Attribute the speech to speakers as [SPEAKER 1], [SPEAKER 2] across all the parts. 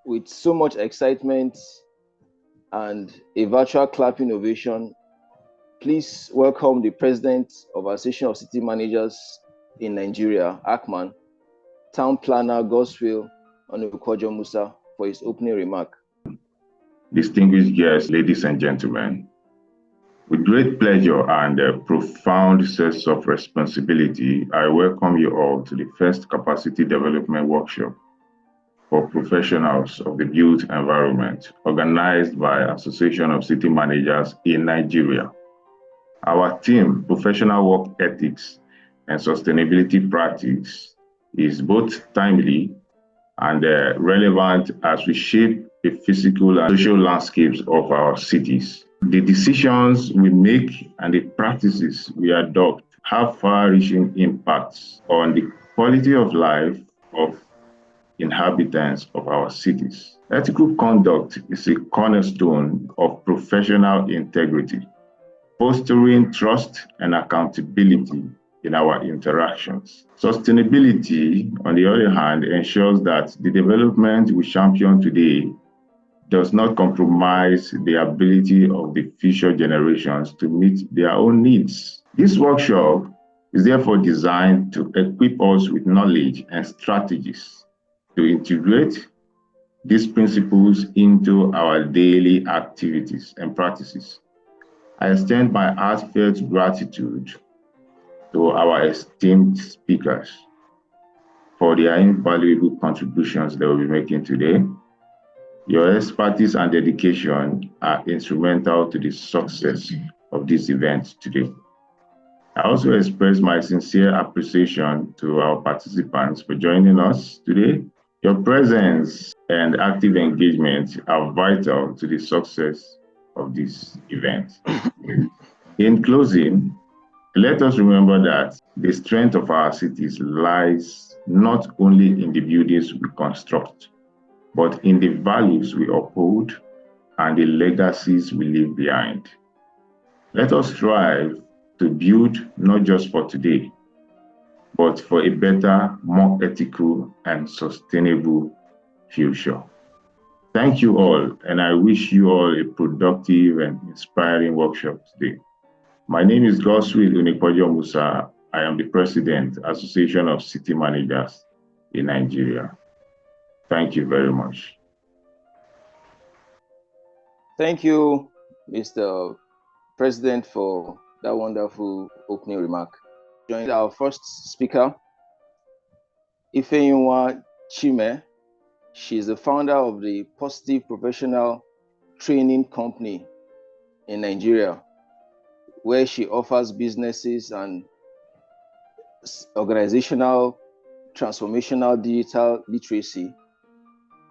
[SPEAKER 1] with so much excitement and a virtual clapping ovation, please welcome the President of Association of City Managers in Nigeria, ACMAN, Town Planner Goswill Onukwajo Musa, for his opening remark.
[SPEAKER 2] Distinguished guests, ladies and gentlemen, with great pleasure and a profound sense of responsibility, I welcome you all to the first Capacity Development Workshop for professionals of the built environment, organized by Association of City Managers in Nigeria. Our theme, Professional Work Ethics and Sustainability Practice, is both timely and relevant as we shape the physical and social landscapes of our cities. The decisions we make and the practices we adopt have far-reaching impacts on the quality of life of inhabitants of our cities. Ethical conduct is a cornerstone of professional integrity, fostering trust and accountability in our interactions. Sustainability, on the other hand, ensures that the development we champion today does not compromise the ability of the future generations to meet their own needs. This workshop is therefore designed to equip us with knowledge and strategies to integrate these principles into our daily activities and practices. I extend my heartfelt gratitude to our esteemed speakers for their invaluable contributions they will be making today. Your expertise and dedication are instrumental to the success of this event today. I also express my sincere appreciation to our participants for joining us today. Your presence and active engagement are vital to the success of this event. In closing, let us remember that the strength of our cities lies not only in the buildings we construct, but in the values we uphold and the legacies we leave behind. Let us strive to build not just for today, but for a better, more ethical and sustainable future. Thank you all, and I wish you all a productive and inspiring workshop today. My name is Goswill Onukwajo Musa. I am the President, Association of City Managers in Nigeria. Thank you very much.
[SPEAKER 1] Thank you, Mr. President, for that wonderful opening remark. Joined our first speaker, Ifeyinwa Chime. She is the founder of the Positive Professional Training Company in Nigeria, where she offers businesses and organizational transformational digital literacy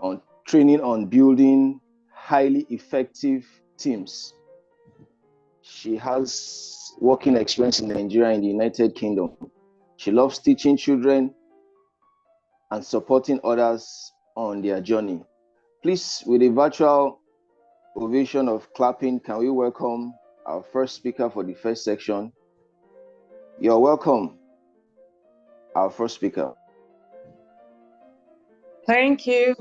[SPEAKER 1] on training on building highly effective teams. She has working experience in Nigeria and the United Kingdom. She loves teaching children and supporting others on their journey. Please, with a virtual ovation of clapping, can we welcome our first speaker for the first section? You're welcome, our first speaker.
[SPEAKER 3] Thank you.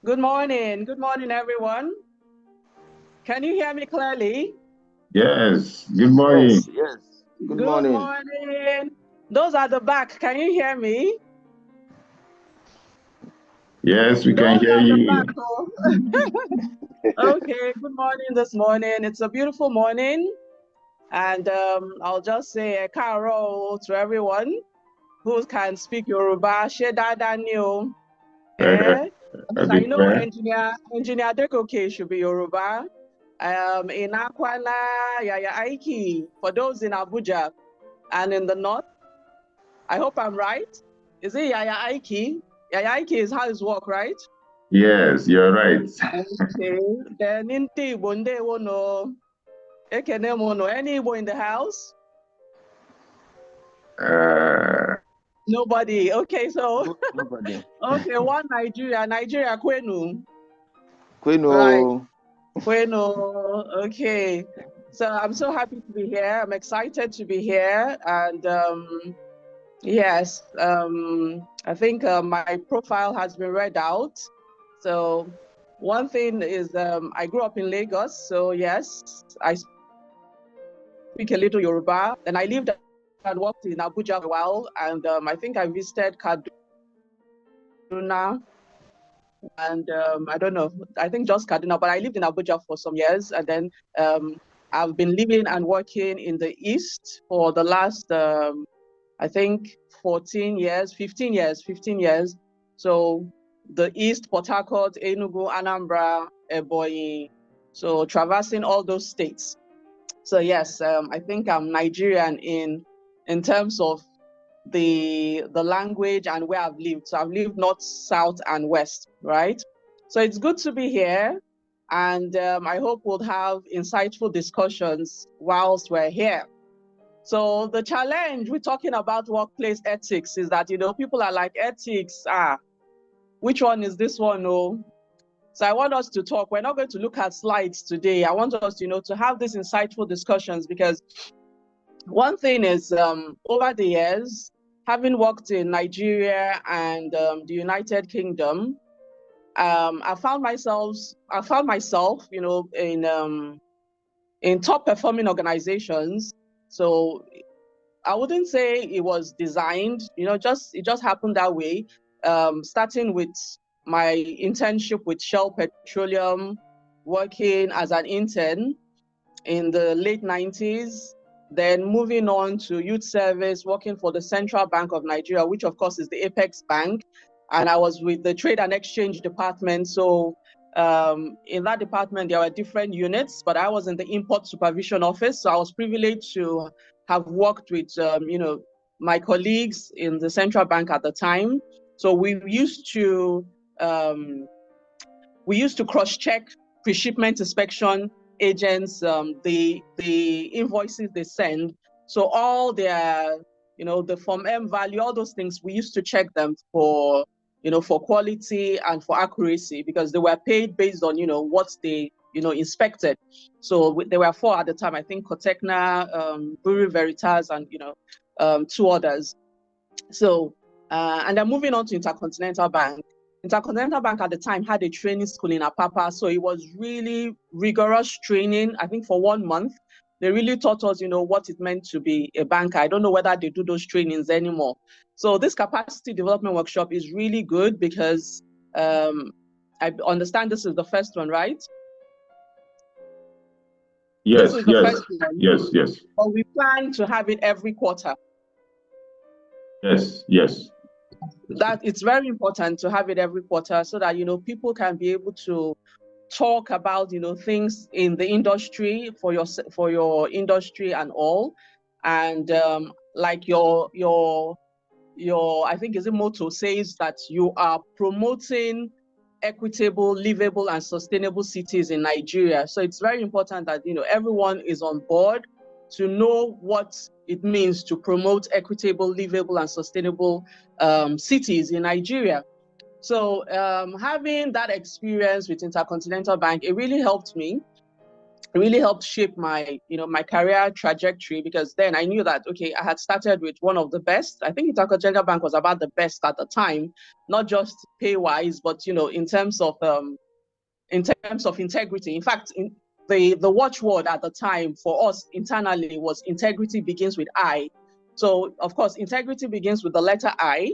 [SPEAKER 3] Good morning, everyone. Can you hear me clearly?
[SPEAKER 2] Yes, good morning.
[SPEAKER 1] Yes. Good morning.
[SPEAKER 3] Those at the back, can you hear me?
[SPEAKER 2] Yes, we can hear you.
[SPEAKER 3] Back, oh. Okay, good morning this morning. It's a beautiful morning. And I'll just say a carol to everyone who can speak Yoruba. Shedada new. I know Engineer Adegoke should be Yoruba. In Akwana, Yaya Aiki, for those in Abuja and in the north. I hope I'm right. Is it Yaya Aiki? Yaya Aiki is how his work, right?
[SPEAKER 2] Yes, you're right.
[SPEAKER 3] Okay. Then Inti Bonde Wono. Ekene Mono. Any Igbo in the house? Nobody. Okay, so
[SPEAKER 1] nobody.
[SPEAKER 3] Okay, one Nigeria Kwenu.
[SPEAKER 1] Right.
[SPEAKER 3] Kwenu. Okay. So I'm so happy to be here. I'm excited to be here, and Yes, I think my profile has been read out. So one thing is I grew up in Lagos. So yes, I speak a little Yoruba. Then I lived and worked in Abuja for a while. And I think I visited Kaduna and I don't know, I think just Kaduna, but I lived in Abuja for some years. And then I've been living and working in the East for the last I think 14 years, 15 years, 15 years. So the East, Port Harcourt, Enugu, Anambra, Ebonyi. So traversing all those states. So yes, I think I'm Nigerian in terms of the language and where I've lived. So I've lived north, south, and west, right? So it's good to be here. And I hope we'll have insightful discussions whilst we're here. So the challenge we're talking about workplace ethics is that, people are like, ethics, which one is this one? Oh, so I want us to talk. We're not going to look at slides today. I want us, to have these insightful discussions, because one thing is, over the years, having worked in Nigeria and the United Kingdom, I found myself, in top performing organizations. So I wouldn't say it was designed, it just happened that way. Starting with my internship with Shell Petroleum, working as an intern in the late 90s, then moving on to youth service, working for the Central Bank of Nigeria, which of course is the Apex Bank. And I was with the Trade and Exchange Department. So in that department, there were different units, but I was in the Import Supervision Office. So I was privileged to have worked with, my colleagues in the Central Bank at the time. So we used to cross-check pre-shipment inspection agents, the invoices they send. So all their, the Form M value, all those things, we used to check them for, for quality and for accuracy, because they were paid based on, what they, inspected. So there were 4 at the time, I think Cotecna, Bureau Veritas, and, 2 others. So, and then moving on to Intercontinental Bank. Intercontinental Bank at the time had a training school in Apapa. So it was really rigorous training, I think for 1 month. They really taught us, what it meant to be a banker. I don't know whether they do those trainings anymore. So this capacity development workshop is really good, because I understand this is the first one, right?
[SPEAKER 2] Yes,
[SPEAKER 3] this is the first one.
[SPEAKER 2] yes.
[SPEAKER 3] But we plan to have it every quarter.
[SPEAKER 2] Yes.
[SPEAKER 3] That it's very important to have it every quarter, so that people can be able to talk about things in the industry for your industry and all. And like your I think is a motto says that you are promoting equitable, livable, and sustainable cities in Nigeria. So it's very important that everyone is on board to know what it means to promote equitable, livable, and sustainable cities in Nigeria. So having that experience with Intercontinental Bank, it really helped me. It really helped shape my, my career trajectory, because then I knew that, okay, I had started with one of the best. I think Intercontinental Bank was about the best at the time, not just pay-wise, but, in terms of integrity. In fact, the watchword at the time for us internally was integrity begins with I. So of course, integrity begins with the letter I,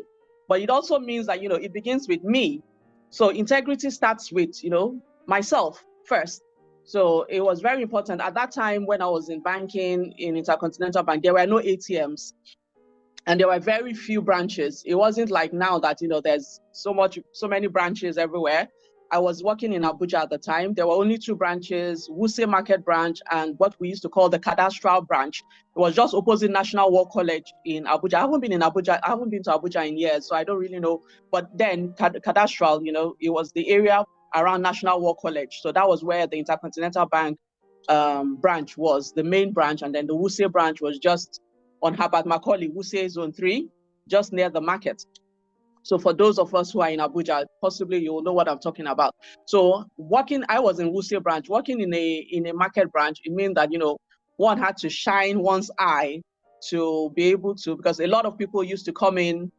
[SPEAKER 3] but it also means that, it begins with me. So integrity starts with, myself first. So it was very important. At that time, when I was in banking in Intercontinental Bank, there were no ATMs. And there were very few branches. It wasn't like now that, there's so many branches everywhere. I was working in Abuja at the time. There were only 2 branches, Wuse Market branch and what we used to call the cadastral branch. It was just opposite National War College in Abuja. I haven't been to Abuja in years, so I don't really know. But then cadastral, it was the area around National War College. So that was where the Intercontinental Bank branch was, the main branch. And then the Wuse branch was just on Herbert Macaulay, Wuse Zone 3, just near the market. So for those of us who are in Abuja, possibly you will know what I'm talking about. So I was in Wuse branch, working in a market branch. It means that, one had to shine one's eye to be able to, because a lot of people used to come in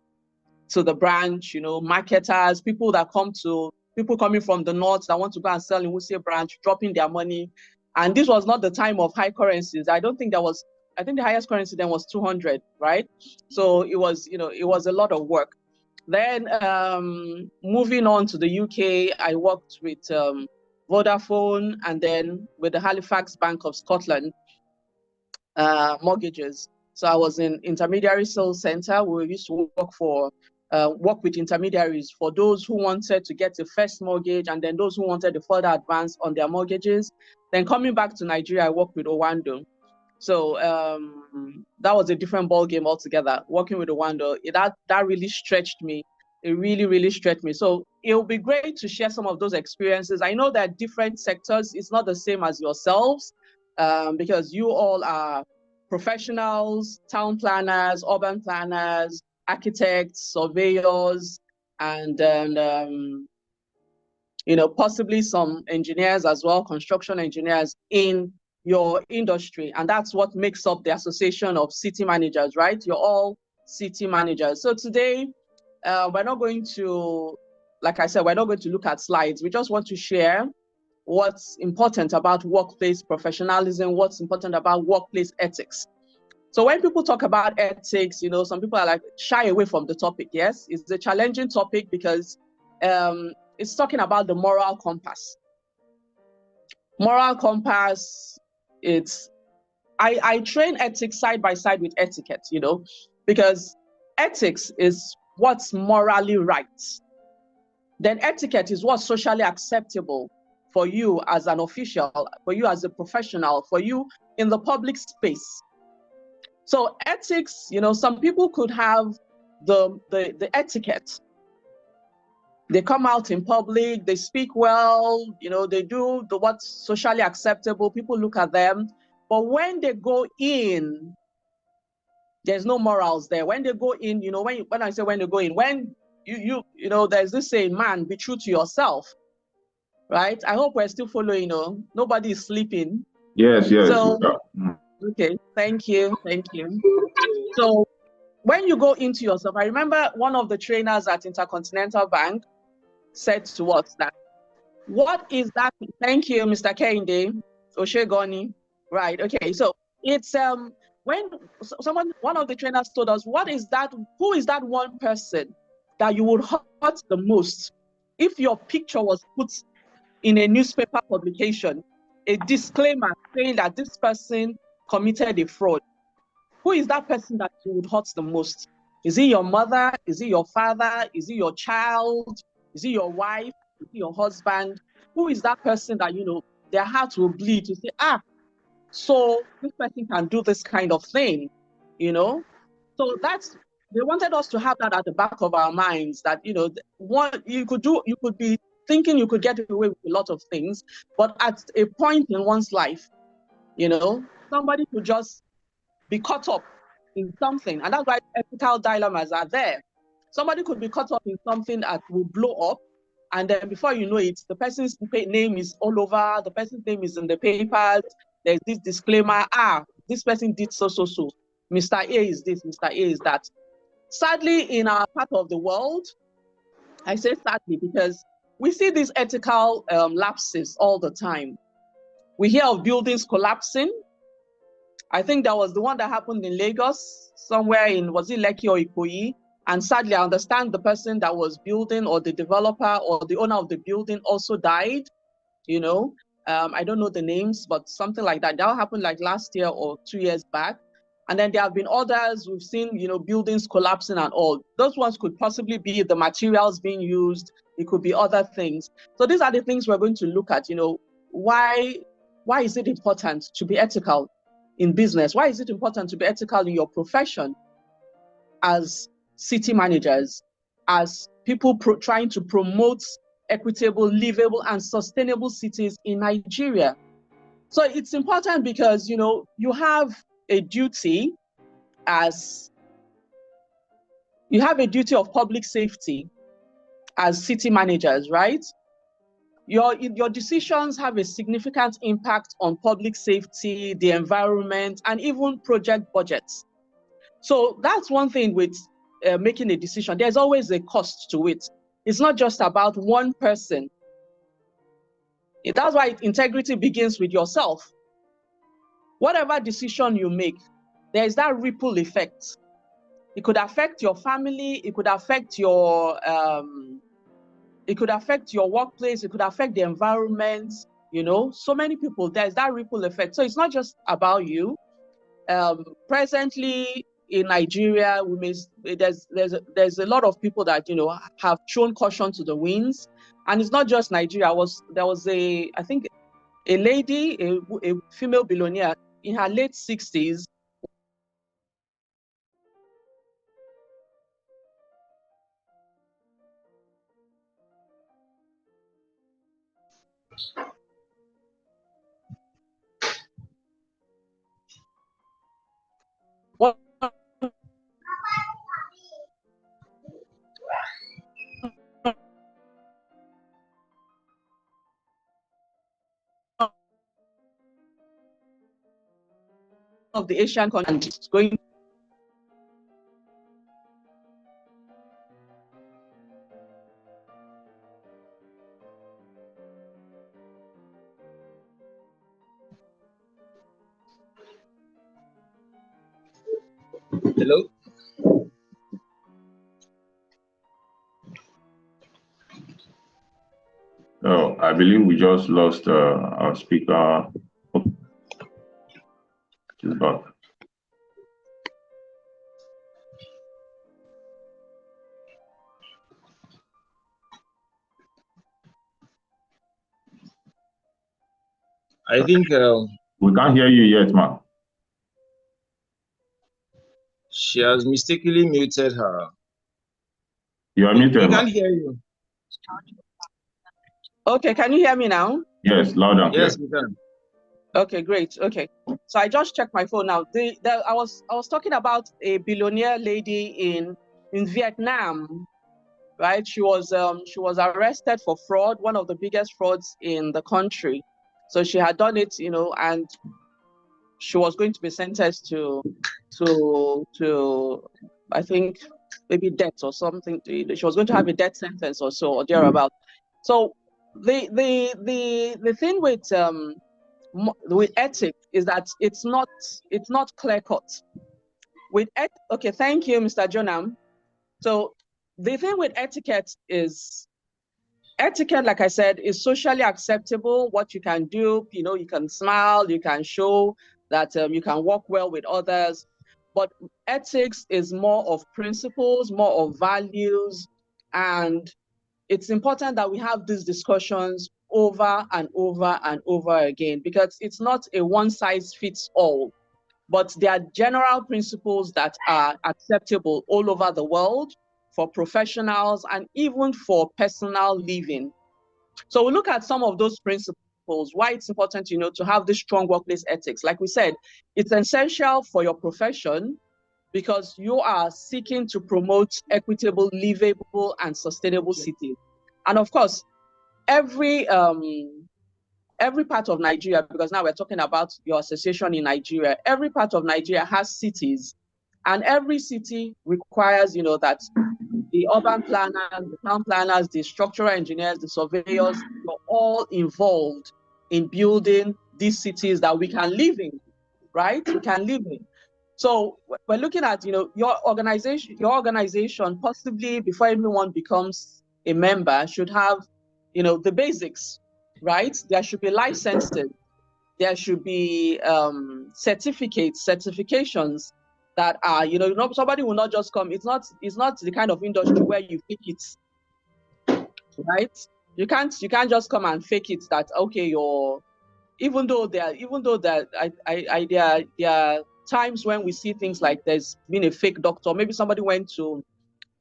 [SPEAKER 3] to the branch, marketers, people coming from the north that want to go and sell in Wuse branch, dropping their money. And this was not the time of high currencies. I think the highest currency then was 200, right? So it was a lot of work. Then moving on to the UK, I worked with Vodafone and then with the Halifax Bank of Scotland mortgages. So I was in intermediary sales center. We used to work with intermediaries for those who wanted to get the first mortgage and then those who wanted to further advance on their mortgages. Then coming back to Nigeria, I worked with Owando. So that was a different ball game altogether. Working with Owando, that really stretched me. It really, really stretched me. So it will be great to share some of those experiences. I know that different sectors, it's not the same as yourselves, because you all are professionals, town planners, urban planners, architects, surveyors, and then possibly some engineers as well, construction engineers in your industry. And that's what makes up the Association of City Managers, right? You're all city managers. So today, we're not going to, like I said, we're not going to look at slides. We just want to share what's important about workplace professionalism, what's important about workplace ethics. So when people talk about ethics, some people are like shy away from the topic. Yes, it's a challenging topic because it's talking about the moral compass. Moral compass, I train ethics side by side with etiquette, because ethics is what's morally right. Then etiquette is what's socially acceptable for you as an official, for you as a professional, for you in the public space. So ethics, some people could have the etiquette. They come out in public, they speak well, they do what's socially acceptable, people look at them. But when they go in, there's no morals there. When they go in, when I say when they go in, when there's this saying, man, be true to yourself, right? I hope we're still following, nobody is sleeping.
[SPEAKER 2] Yes.
[SPEAKER 3] So, okay, thank you. So when you go into yourself, I remember one of the trainers at Intercontinental Bank said to us that, what is that? Thank you, Mr. Kehinde Oshegoni. Right, okay, so it's when one of the trainers told us, who is that one person that you would hurt the most if your picture was put in a newspaper publication, a disclaimer saying that this person committed a fraud? Who is that person that you would hurt the most? Is it your mother? Is it your father? Is it your child? Is it your wife? Is it your husband? Who is that person that, their heart will bleed to say, so this person can do this kind of thing, So they wanted us to have that at the back of our minds, that, what you could be thinking you could get away with a lot of things, but at a point in one's life, somebody could just be caught up in something. And that's why ethical dilemmas are there. Somebody could be caught up in something that will blow up. And then before you know it, the person's name is all over, the person's name is in the papers. There's this disclaimer, this person did so. Mr. A is this, Mr. A is that. Sadly, in our part of the world, I say sadly because we see these ethical lapses all the time. We hear of buildings collapsing. I think that was the one that happened in Lagos, somewhere was it Lekki or Ikoyi? And sadly, I understand the person that was building, or the developer or the owner of the building, also died, I don't know the names, but something like that. That happened like last year or 2 years back. And then there have been others we've seen, buildings collapsing and all. Those ones could possibly be the materials being used. It could be other things. So these are the things we're going to look at. Why is it important to be ethical in business? Why is it important to be ethical in your profession as city managers, as people trying to promote equitable, livable, and sustainable cities in Nigeria? So it's important because, you have a duty of public safety as city managers, right? Your decisions have a significant impact on public safety, the environment, and even project budgets. So that's one thing with making a decision. There's always a cost to it. It's not just about one person. That's why integrity begins with yourself. Whatever decision you make, there's that ripple effect. It could affect your family. It could affect your workplace. It could affect the environment. You know, so many people. There's that ripple effect. So it's not just about you. Presently in Nigeria, there's a lot of people that, you know, have thrown caution to the winds, and it's not just Nigeria. There was I think a lady, a female billionaire in her late 60s. One of the Asian countries going.
[SPEAKER 4] Hello?
[SPEAKER 2] Oh, I believe we just lost our speaker. She's back.
[SPEAKER 4] I think
[SPEAKER 2] We can't hear you yet, ma.
[SPEAKER 4] she has mistakenly muted her.
[SPEAKER 2] You are
[SPEAKER 4] We
[SPEAKER 2] muted, ma.
[SPEAKER 4] can't hear you.
[SPEAKER 3] Okay, can you hear me now?
[SPEAKER 2] Yes, loud and clear.
[SPEAKER 4] Yes, we can.
[SPEAKER 3] Okay, great. Okay, so I just checked my phone now. I was talking about a billionaire lady in Vietnam, right? She was arrested for fraud, one of the biggest frauds in the country. So she had done it, you know, and she was going to be sentenced to I think maybe death or something. She was going to have a death sentence or so or thereabout. So the thing with ethics is that it's not clear cut. Okay, thank you, Mr. Jonam. So the thing with etiquette is, etiquette, like I said, is socially acceptable. What you can do, you know, you can smile, you can show that you can work well with others. But ethics is more of principles, more of values, and it's important that we have these discussions over and over and over again, because it's not a one size fits all, but there are general principles that are acceptable all over the world for professionals and even for personal living. So we look at some of those principles, why it's important, you know, to have this strong workplace ethics. Like we said, it's essential for your profession because you are seeking to promote equitable, livable, and sustainable cities. And of course, every part of Nigeria, because now we're talking about your association in Nigeria, every part of Nigeria has cities, and every city requires, you know, that the urban planners, the town planners, the structural engineers, the surveyors are all involved in building these cities that we can live in, right? We can live in. So we're looking at, you know, your organization possibly before everyone becomes a member should have, you know, the basics, right? There should be licenses, there should be certifications that are, you know, somebody will not just come. It's not the kind of industry where you fake it, right? You can't just come and fake it that, okay, even though there are times when we see things like there's been a fake doctor. Maybe somebody went to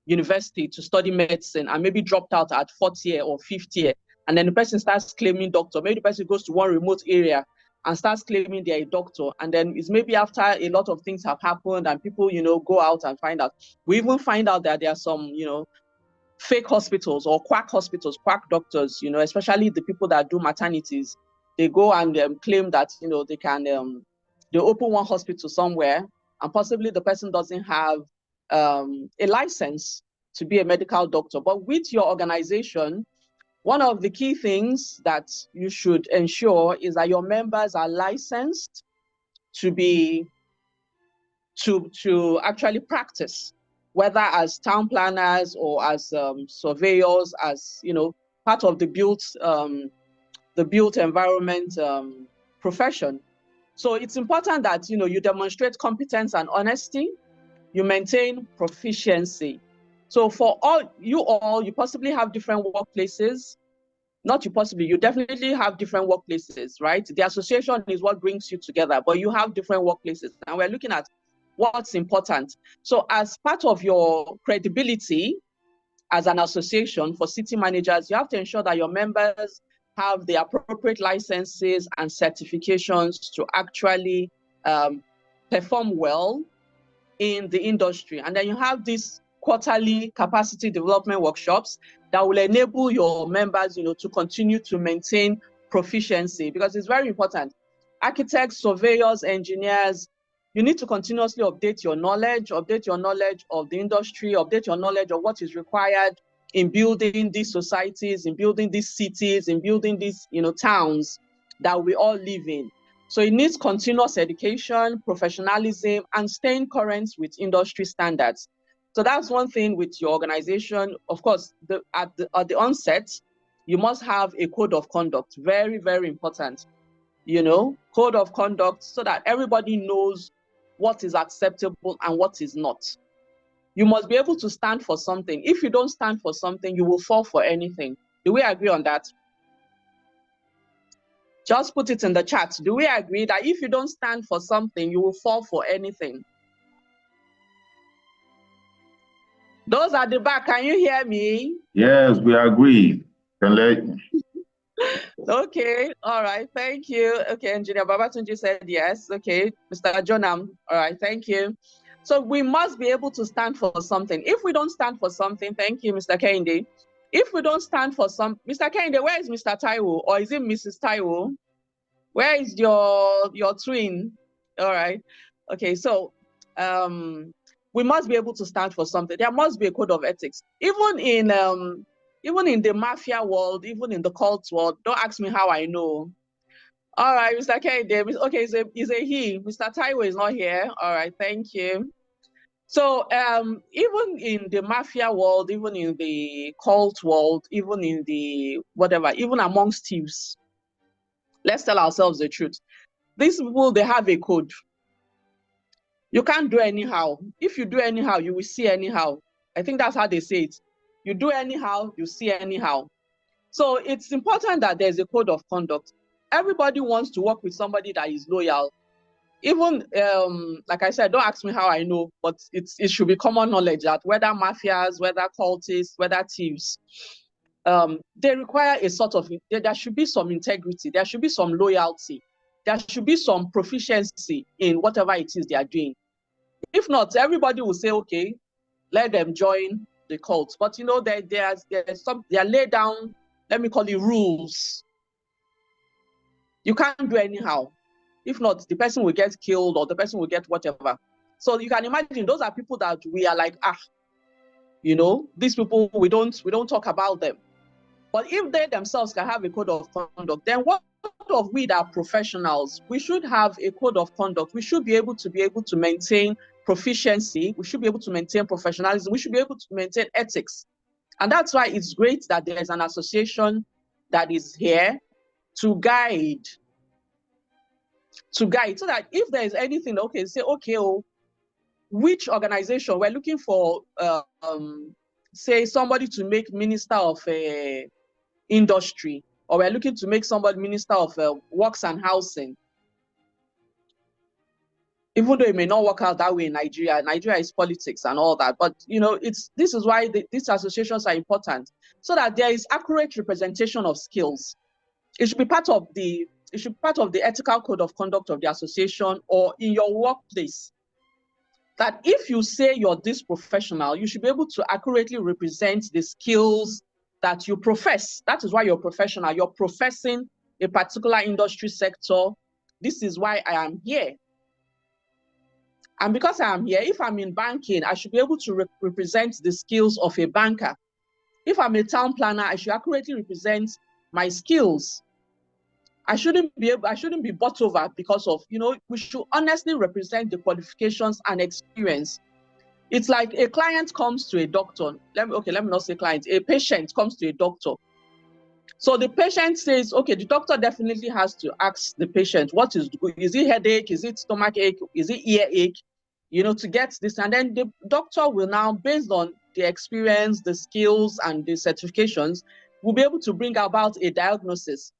[SPEAKER 3] university to study medicine and maybe dropped out at 4th year or 5th year, and then the person starts claiming doctor. Maybe the person goes to one remote area and starts claiming they're a doctor, and then it's maybe after a lot of things have happened and people, you know, go out and find out. We even find out that there are some, you know, fake hospitals or quack hospitals, quack doctors, you know, especially the people that do maternities. They go and claim that, you know, they can they open one hospital somewhere and possibly the person doesn't have a license to be a medical doctor. But with your organization, one of the key things that you should ensure is that your members are licensed to actually practice, whether as town planners or as surveyors, as part of the built environment profession. So it's important that you demonstrate competence and honesty, you maintain proficiency. So for you possibly have different workplaces. Not you possibly, you definitely have different workplaces, right? The association is what brings you together, but you have different workplaces. And we're looking at what's important. So as part of your credibility as an association for city managers, you have to ensure that your members have the appropriate licenses and certifications to actually perform well in the industry. And then you have these quarterly capacity development workshops that will enable your members, to continue to maintain proficiency, because it's very important. Architects, surveyors, engineers, you need to continuously update your knowledge of the industry, update your knowledge of what is required in building these societies, in building these cities, in building these, towns that we all live in. So it needs continuous education, professionalism, and staying current with industry standards. So that's one thing with your organization. Of course, at the onset, you must have a code of conduct. Very, very important. Code of conduct, so that everybody knows what is acceptable and what is not. You must be able to stand for something. If you don't stand for something, you will fall for anything. Do we agree on that? Just put it in the chat. Do we agree that if you don't stand for something, you will fall for anything? Those at the back, can you hear me?
[SPEAKER 2] Yes, we agree.
[SPEAKER 3] Okay, all right, thank you. Okay, Engineer Babatunji said yes. Okay, Mr. Jonam, all right, thank you. So we must be able to stand for something. If we don't stand for something, thank you, Mr. Kende. If we don't stand for Mr. Kende, where is Mr. Taiwo? Or is it Mrs. Taiwo? Where is your twin? All right, okay, so we must be able to stand for something. There must be a code of ethics. Even in the mafia world, even in the cult world, don't ask me how I know. All right, Mr. Kende, okay, is a he. Mr. Taiwo is not here. All right, thank you. So even in the mafia world, even in the cult world, even in the whatever, even amongst thieves, let's tell ourselves the truth. These people, they have a code. You can't do anyhow. If you do anyhow, you will see anyhow. I think that's how they say it. You do anyhow, you see anyhow. So it's important that there's a code of conduct. Everybody wants to work with somebody that is loyal. Even, like I said, don't ask me how I know, but it should be common knowledge that whether mafias, whether cultists, whether thieves, they require a sort of, there should be some integrity, there should be some loyalty, there should be some proficiency in whatever it is they are doing. If not, everybody will say, okay, let them join the cult. But they are laid down, let me call it rules. You can't do anyhow. If not, the person will get killed or the person will get whatever. So you can imagine those are people that we are like, these people, we don't talk about them. But if they themselves can have a code of conduct, then what of we that are professionals? We should have a code of conduct. We should be able to maintain proficiency. We should be able to maintain professionalism. We should be able to maintain ethics. And that's why it's great that there's an association that is here to guide, so that if there is anything, okay, say, okay, which organization we're looking for, say somebody to make minister of industry, or we're looking to make somebody minister of works and housing. Even though it may not work out that way in Nigeria, Nigeria is politics and all that, but this is why these associations are important, so that there is accurate representation of skills. It should be part of the ethical code of conduct of the association or in your workplace. That if you say you're this professional, you should be able to accurately represent the skills that you profess. That is why you're professional. You're professing a particular industry sector. This is why I am here. And because I'm here, if I'm in banking, I should be able to represent the skills of a banker. If I'm a town planner, I should accurately represent my skills. I shouldn't be bought over because of, we should honestly represent the qualifications and experience. It's like a client comes to a doctor. Let me not say client. A patient comes to a doctor. So the patient says, okay, the doctor definitely has to ask the patient, what is it headache? Is it stomach ache? Is it earache? To get this. And then the doctor will now, based on the experience, the skills, and the certifications, will be able to bring about a diagnosis.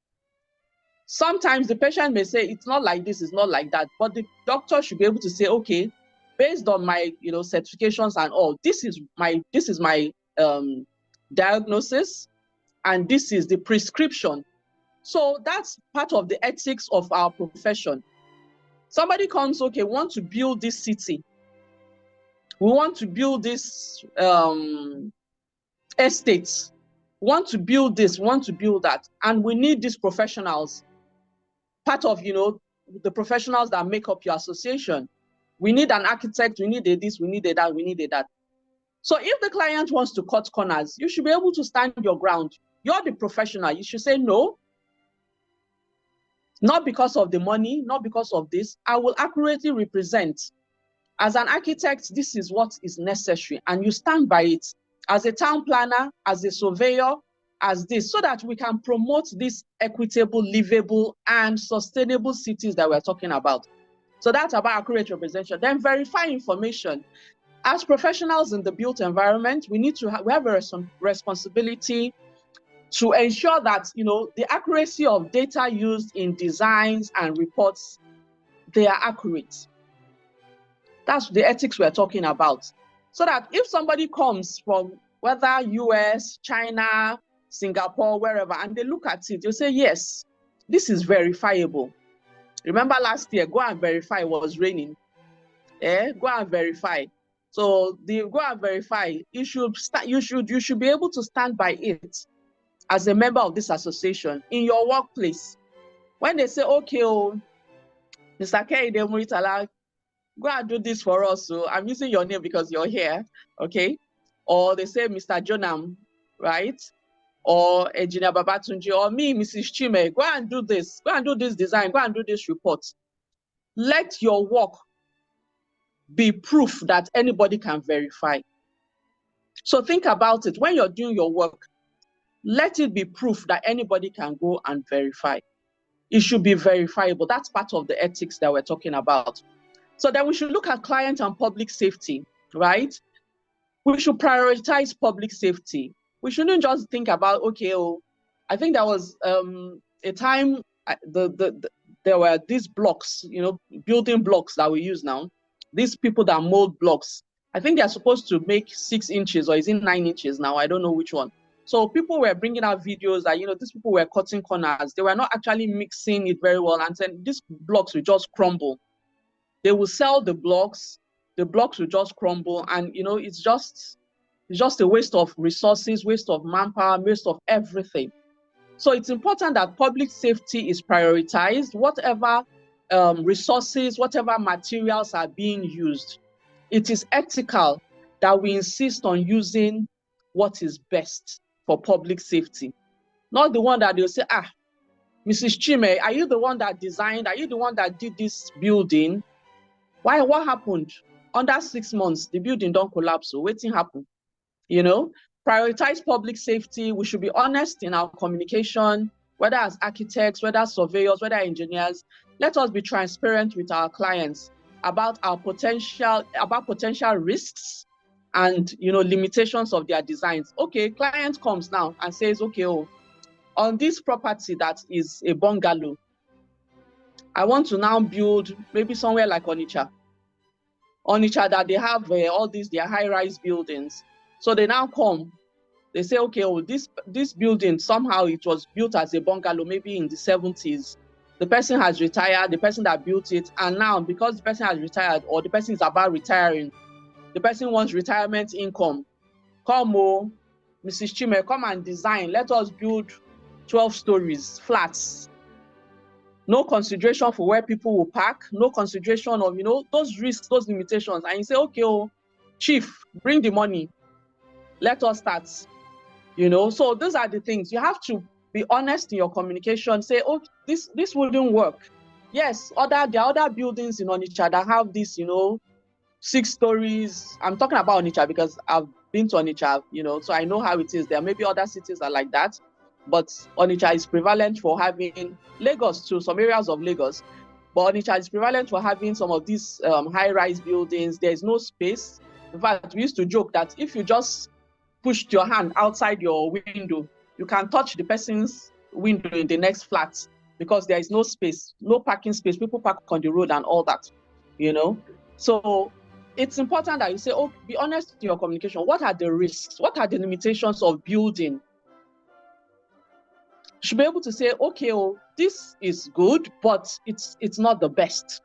[SPEAKER 3] Sometimes the patient may say, it's not like this, it's not like that. But the doctor should be able to say, okay, based on my, certifications and all, this is my diagnosis, and this is the prescription. So that's part of the ethics of our profession. Somebody comes, okay, we want to build this city. We want to build this estates. We want to build this, we want to build that. And we need these professionals. Part of, the professionals that make up your association. We need an architect, we need a this, we need a that, we need a that. So if the client wants to cut corners, you should be able to stand your ground. You're the professional. You should say, no, not because of the money, not because of this. I will accurately represent. As an architect, this is what is necessary, and you stand by it. As a town planner, as a surveyor, as this, so that we can promote these equitable, livable, and sustainable cities that we're talking about. So that's about accurate representation. Then verify information. As professionals in the built environment, we have a responsibility to ensure that, the accuracy of data used in designs and reports, they are accurate. That's the ethics we're talking about. So that if somebody comes from whether US, China, Singapore, wherever, and they look at it, they'll say, yes, this is verifiable. Remember last year, go and verify, it was raining. Go and verify. So the go and verify, you should be able to stand by it as a member of this association in your workplace. When they say, okay, oh, Mr. Keide Muritala, go and do this for us. So I'm using your name because you're here, okay? Or they say, Mr. Jonam, right? Or Engineer Babatunji, or me, Mrs. Chime, go and do this design, go and do this report. Let your work be proof that anybody can verify. So think about it. When you're doing your work, let it be proof that anybody can go and verify. It should be verifiable. That's part of the ethics that we're talking about. So then we should look at client and public safety, right? We should prioritize public safety. We shouldn't just think about, okay, I think there was a time there were these blocks, building blocks that we use now. These people that mold blocks, I think they're supposed to make 6 inches, or is it 9 inches now? I don't know which one. So people were bringing out videos that, these people were cutting corners. They were not actually mixing it very well, and saying these blocks will just crumble. They will sell the blocks will just crumble, and it's just a waste of resources, waste of manpower, waste of everything. So it's important that public safety is prioritized. Whatever resources, whatever materials are being used, it is ethical that we insist on using what is best for public safety. Not the one that they'll say, Mrs. Chime, are you the one that designed? Are you the one that did this building? Why? What happened? Under 6 months, the building don't collapse. So waiting happen. Prioritize public safety. We should be honest in our communication, whether as architects, whether surveyors, whether engineers. Let us be transparent with our clients about our potential risks and limitations of their designs. Okay, client comes now and says, okay, on this property that is a bungalow, I want to now build maybe somewhere like Onitsha that they have all these, their high-rise buildings. So they now come, they say, okay, this building, somehow it was built as a bungalow, maybe in the 70s. The person has retired, the person that built it, and now because the person has retired, or the person is about retiring, the person wants retirement income. Come, Mrs. Chime, come and design. Let us build 12 stories, flats. no consideration for where people will park, no consideration of, you know, those risks, those limitations. And you say, okay, oh, chief, bring the money. Let us start. You know, so those are the things. You have to be honest in your communication. Say, oh, this wouldn't work. Yes, there are other buildings in Onitsha that have this, you know, 6 stories. I'm talking about Onitsha because I've been to Onitsha, you know, so I know how it is. There may be other cities that are like that, but Onitsha is prevalent for having, Lagos too, some areas of Lagos, but Onitsha is prevalent for having some of these high-rise buildings. There's no space. In fact, we used to joke that if you just pushed your hand outside your window, you can touch the person's window in the next flat because there is no space, no parking space. People park on the road and all that, you know. So it's important that you say, oh, be honest in your communication. What are the risks? What are the limitations of building? You should be able to say, okay, oh, this is good, but it's not the best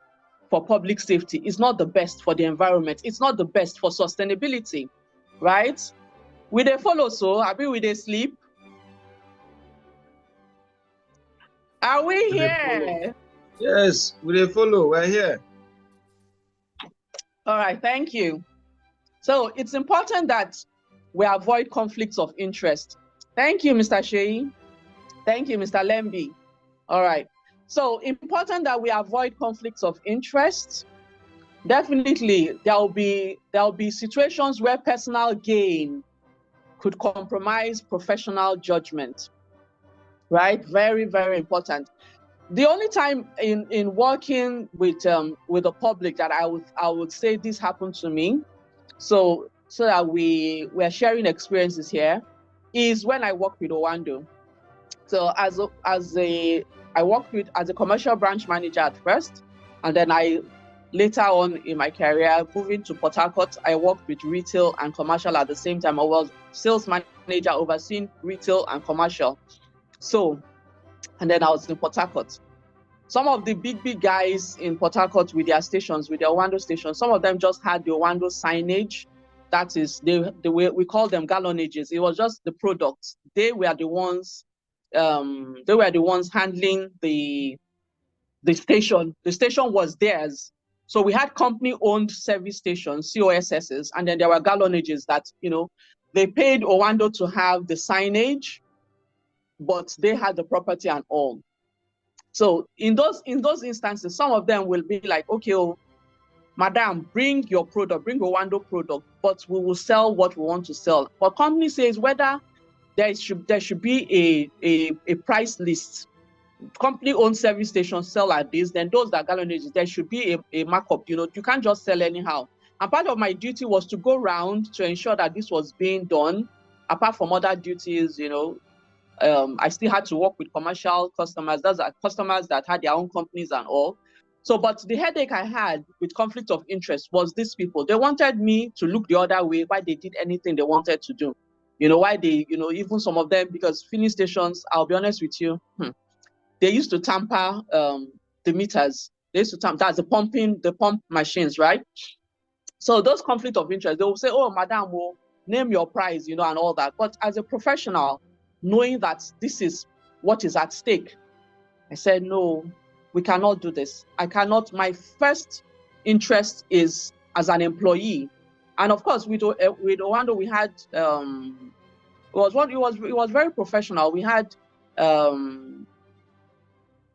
[SPEAKER 3] for public safety. It's not the best for the environment. It's not the best for sustainability, right? We dey follow, so abi we dey sleep? Are we here?
[SPEAKER 4] Yes, we dey follow. We're here.
[SPEAKER 3] All right, thank you. So it's important that we avoid conflicts of interest. Thank you, Mr. Sheyi. Thank you, Mr. Lemby. All right. So important that we avoid conflicts of interest. Definitely, there will be situations where personal gain could compromise professional judgment. Right? Very, very important. The only time in working with the public that I would say this happened to me, so that we're sharing experiences here, is when I worked with Owando. So I worked with as a commercial branch manager at first, and then I later on in my career, moving to Port Harcourt, I worked with retail and commercial at the same time. I was sales manager overseeing retail and commercial. So, and then I was in Port Harcourt. Some of the big guys in Port Harcourt with their stations, with their Owando stations, some of them just had the Owando signage. That is, we call them gallonages. It was just the products. They were the ones handling the station. The station was theirs. So we had company-owned service stations, COSSs, and then there were gallonages that, you know, they paid Owando to have the signage, but they had the property and all. So in those instances, some of them will be like, okay, oh, madam, bring your product, bring Owando product, but we will sell what we want to sell. But company says whether there should be a price list. Company-owned service stations sell at this, then those that gallonages, there should be a markup. You know, you can't just sell anyhow. And part of my duty was to go around to ensure that this was being done. Apart from other duties, you know, I still had to work with commercial customers. Those are customers that had their own companies and all. So, but the headache I had with conflict of interest was these people. They wanted me to look the other way why they did anything they wanted to do. You know, why they, you know, even some of them, because filling stations, I'll be honest with you, they used to tamper the meters. They used to tamper, that's the pump machines, right? So those conflict of interest, they will say, oh, madam, will name your price, you know, and all that. But as a professional, knowing that this is what is at stake, I said, no, we cannot do this. I cannot. My first interest is as an employee. And of course, with Owando, we had, it was very professional. We had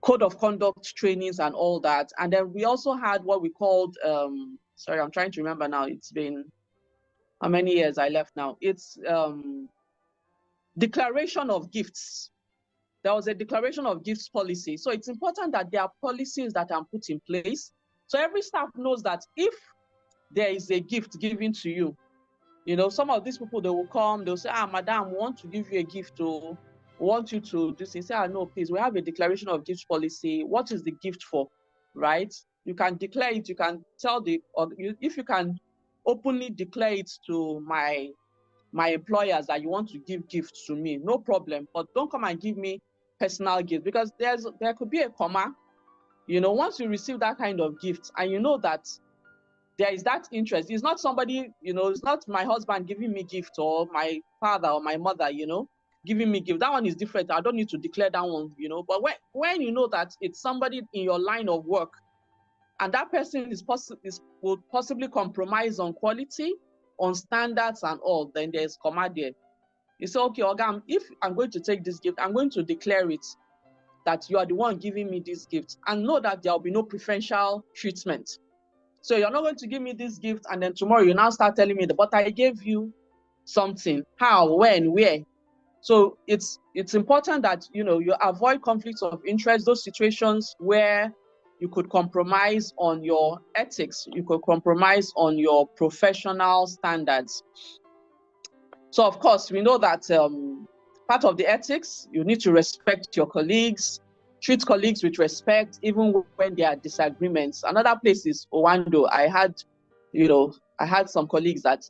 [SPEAKER 3] code of conduct trainings and all that. And then we also had what we called, sorry, I'm trying to remember now. It's been how many years I left now? It's declaration of gifts. There was a declaration of gifts policy. So it's important that there are policies that are put in place. So every staff knows that if there is a gift given to you, you know, some of these people, they will come, they'll say, madam, we want to give you a gift, or want you to do this. Say, no, please, we have a declaration of gifts policy. What is the gift for, right? You can declare it, you can tell if you can openly declare it to my employers that you want to give gifts to me, no problem. But don't come and give me personal gift, because there could be a comma. You know, once you receive that kind of gift and you know that there is that interest, it's not somebody, you know, it's not my husband giving me gift or my father or my mother, you know. giving me gift. That one is different. I don't need to declare that one, you know. But when you know that it's somebody in your line of work, and that person will possibly compromise on quality, on standards and all, then there's comma there. You say, okay, Ogam, if I'm going to take this gift, I'm going to declare it that you are the one giving me this gift, and know that there will be no preferential treatment. So you're not going to give me this gift, and then tomorrow you now start telling me, but I gave you something. How, when, where? So it's important that, you know, you avoid conflicts of interest, those situations where you could compromise on your ethics, you could compromise on your professional standards. So of course, we know that part of the ethics, you need to respect your colleagues, treat colleagues with respect, even when there are disagreements. Another place is Owando. I had some colleagues that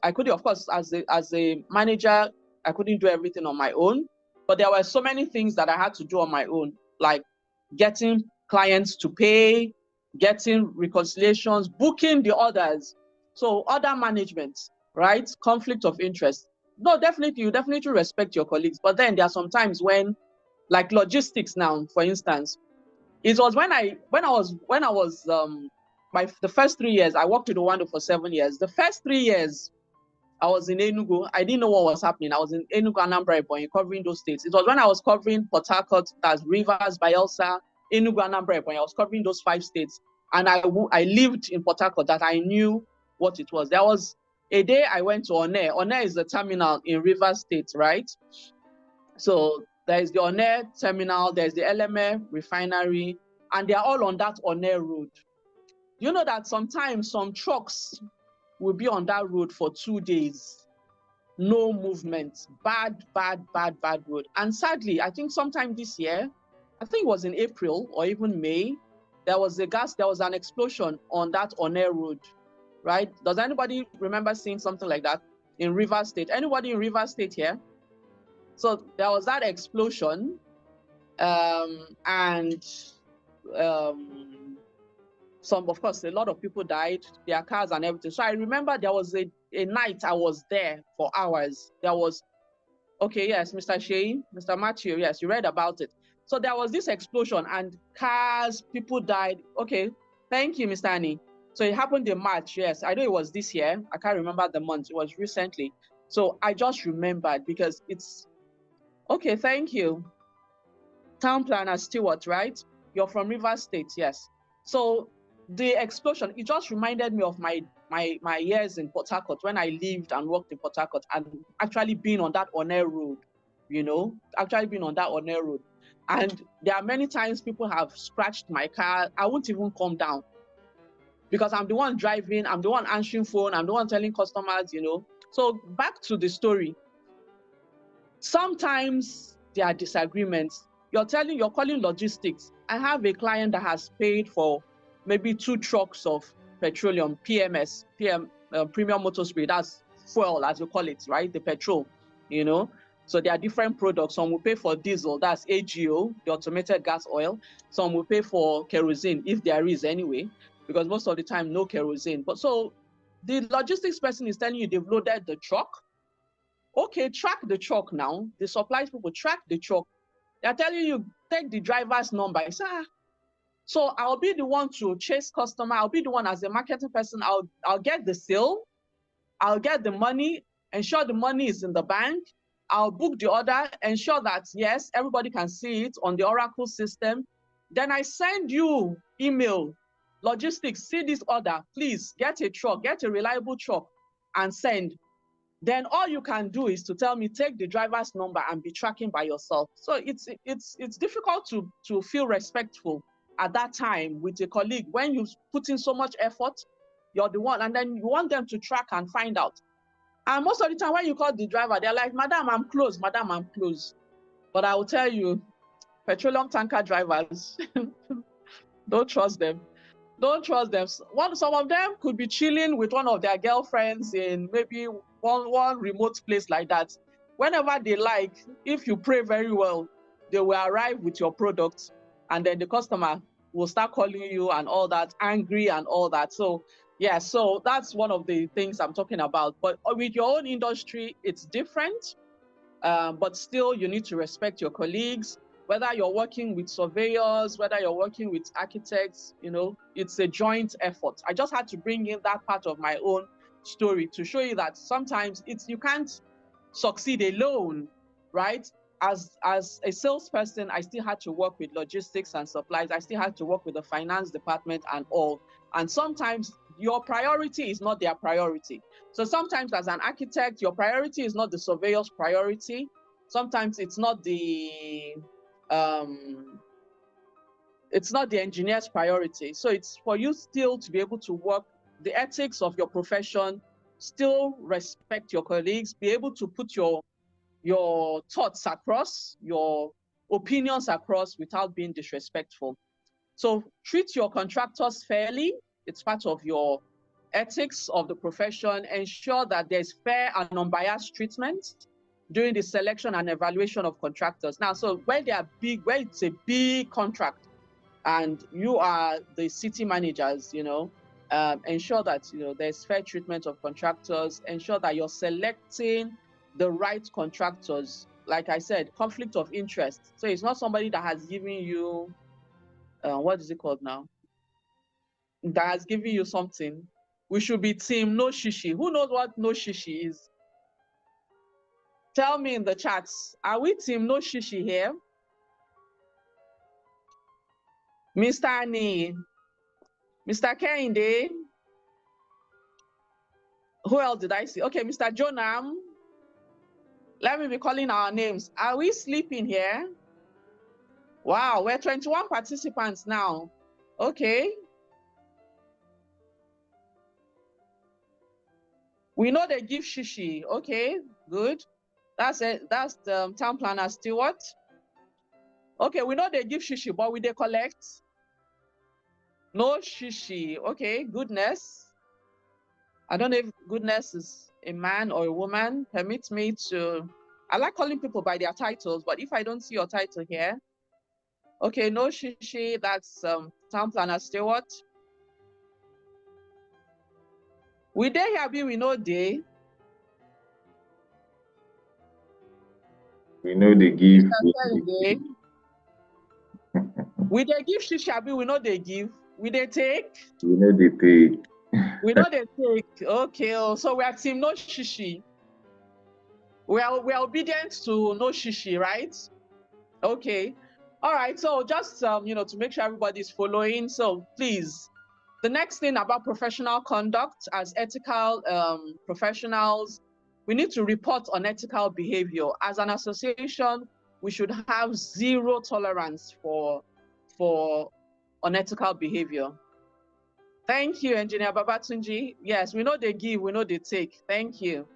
[SPEAKER 3] I couldn't, of course, as a manager, I couldn't do everything on my own, but there were so many things that I had to do on my own, like getting clients to pay, getting reconciliations, booking the orders. So order management, right? Conflict of interest. No, definitely, you definitely respect your colleagues, but then there are some times when, like logistics now, for instance, it was when I was the first 3 years, I worked with Owando for 7 years. The first 3 years, I was in Enugu. I didn't know what was happening. I was in Enugu, Anambra, Ebonyi, covering those states. It was when I was covering Port Harcourt, that's Rivers, Bayelsa, Enugu, Anambra, Ebonyi. I was covering those 5 states. And I lived in Port Harcourt, that I knew what it was. There was a day I went to One. One is the terminal in Rivers State, right? So there's the One terminal, there's the LMA refinery, and they're all on that One road. You know that sometimes some trucks will be on that road for 2 days, no movement, bad road. And sadly, I think sometime this year, I think it was in April or even May, there was an explosion on that One road, right? Does anybody remember seeing something like that in Rivers State? Anybody in Rivers State here? So there was that explosion, of course, a lot of people died, their cars and everything. So I remember there was a night I was there for hours. There was, okay, yes, Mr. Shea, Mr. Matthew, yes, you read about it. So there was this explosion and cars, people died. Okay, thank you, Mr. Annie. So it happened in March, yes. I know it was this year. I can't remember the month. It was recently. So I just remembered because it's, okay, thank you. Town planner Stewart, right? You're from Rivers State, yes. So the explosion, it just reminded me of my years in Port Harcourt when I lived and worked in Port Harcourt and actually being on that One road, you know, actually being on that One road. And there are many times people have scratched my car. I won't even come down because I'm the one driving, I'm the one answering phone, I'm the one telling customers, you know. So back to the story. Sometimes there are disagreements. You're calling logistics. I have a client that has paid for maybe 2 trucks of petroleum, PMS, premium motor spirit, that's fuel, as you call it, right? The petrol, you know. So there are different products. Some will pay for diesel, that's AGO, the automated gas oil. Some will pay for kerosene, if there is anyway, because most of the time, no kerosene. But so the logistics person is telling you they've loaded the truck. Okay, track the truck now. The supplies people track the truck. They're telling you, take the driver's number. I say, so I'll be the one to chase customer. I'll be the one as a marketing person. I'll get the sale. I'll get the money, ensure the money is in the bank. I'll book the order, ensure that, yes, everybody can see it on the Oracle system. Then I send you email, logistics, see this order, please get a truck, get a reliable truck and send. Then all you can do is to tell me, take the driver's number and be tracking by yourself. So it's difficult to feel respectful at that time with a colleague when you put in so much effort, you're the one, and then you want them to track and find out. And most of the time when you call the driver, they're like, Madam, I'm close, Madam, I'm close. But I will tell you, petroleum tanker drivers, don't trust them. Don't trust them. Some of them could be chilling with one of their girlfriends in maybe one remote place like that. Whenever they like, if you pray very well, they will arrive with your product, and then the customer will start calling you and all that, angry and all that. So yeah, so that's one of the things I'm talking about. But with your own industry, it's different. but still you need to respect your colleagues, whether you're working with surveyors, whether you're working with architects, you know, it's a joint effort. I just had to bring in that part of my own story to show you that sometimes you can't succeed alone, right? As a salesperson, I still had to work with logistics and supplies. I still had to work with the finance department and all. And sometimes your priority is not their priority. So sometimes as an architect, your priority is not the surveyor's priority. Sometimes it's not the engineer's priority. So it's for you still to be able to work the ethics of your profession, still respect your colleagues, be able to put your thoughts across, your opinions across without being disrespectful. So treat your contractors fairly. It's part of your ethics of the profession. Ensure that there's fair and unbiased treatment during the selection and evaluation of contractors. Now, so when it's a big contract and you are the city managers, you know, ensure that, you know, there's fair treatment of contractors. Ensure that you're selecting the right contractors. Like I said, conflict of interest. So it's not somebody that has given you, what is it called now? That has given you something. We should be team no shishi. Who knows what no shishi is? Tell me in the chats. Are we team no shishi here? Mr. Ani, Mr. Kehinde. Who else did I see? Okay, Mr. Jonam. Let me be calling our names. Are we sleeping here? Wow, we're 21 participants now. Okay. We know they give shishi. Okay, good. That's it. That's the town planner Stewart. Okay, we know they give shishi, but we they collect? No shishi. Okay, goodness. I don't know if goodness is a man or a woman. Permit me to, I like calling people by their titles, but if I don't see your title here, okay, no shishi, that's town planner Stewart. We dey here, be we know they.
[SPEAKER 2] We know they give.
[SPEAKER 3] We they give shishi, be we know they give. We they take.
[SPEAKER 2] We know they take.
[SPEAKER 3] We know they take. Okay, so we are team no shishi. We are obedient to no shishi, right? Okay. All right. So just you know, to make sure everybody's following. So please, the next thing about professional conduct as ethical professionals, we need to report unethical behavior. As an association, we should have zero tolerance for unethical behavior. Thank you, Engineer Babatunji. Yes, we know they give, we know they take. Thank you.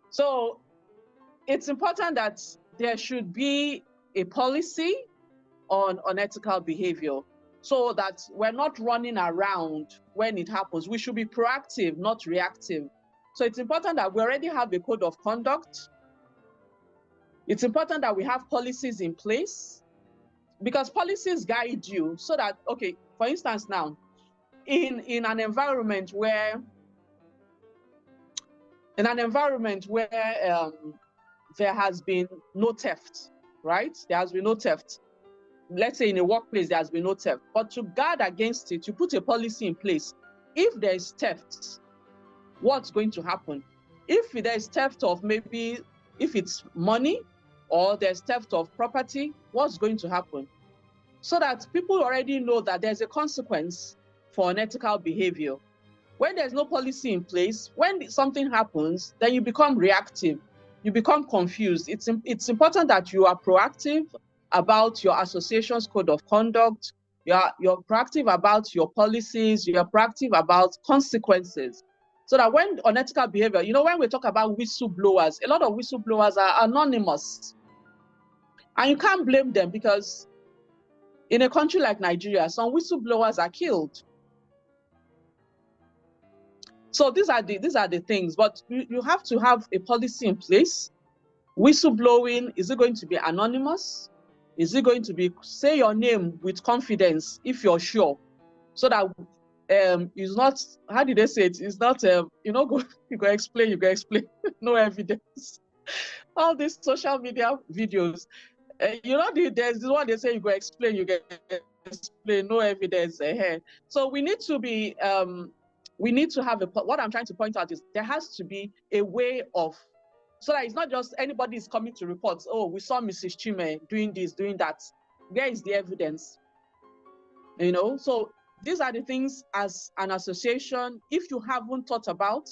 [SPEAKER 3] So it's important that there should be a policy on unethical behavior so that we're not running around when it happens. We should be proactive, not reactive. So it's important that we already have a code of conduct. It's important that we have policies in place because policies guide you so that, okay, for instance now, in an environment where there has been no theft, right? There has been no theft. Let's say in a workplace, there has been no theft. But to guard against it, you put a policy in place. If there is theft, what's going to happen? If there is theft of maybe, if it's money or there's theft of property, what's going to happen? So that people already know that there's a consequence for unethical behavior. When there's no policy in place, when something happens, then you become reactive, you become confused. It's important that you are proactive about your association's code of conduct, you're proactive about your policies, you're proactive about consequences. So that when unethical behavior, you know, when we talk about whistleblowers, a lot of whistleblowers are anonymous. And you can't blame them because in a country like Nigeria, some whistleblowers are killed. So these are the things, but you have to have a policy in place. Whistleblowing, is it going to be anonymous? Is it going to be, say your name with confidence if you're sure? So that it's not, how did they say it? It's not, you go explain, no evidence. All these social media videos. There's this one they say you go explain, you get explain, no evidence ahead. So we need to be, we need to have what I'm trying to point out is there has to be a way of, so that it's not just anybody is coming to report, oh, we saw Mrs. Chime doing this, doing that. Where is the evidence? So these are the things as an association, if you haven't thought about,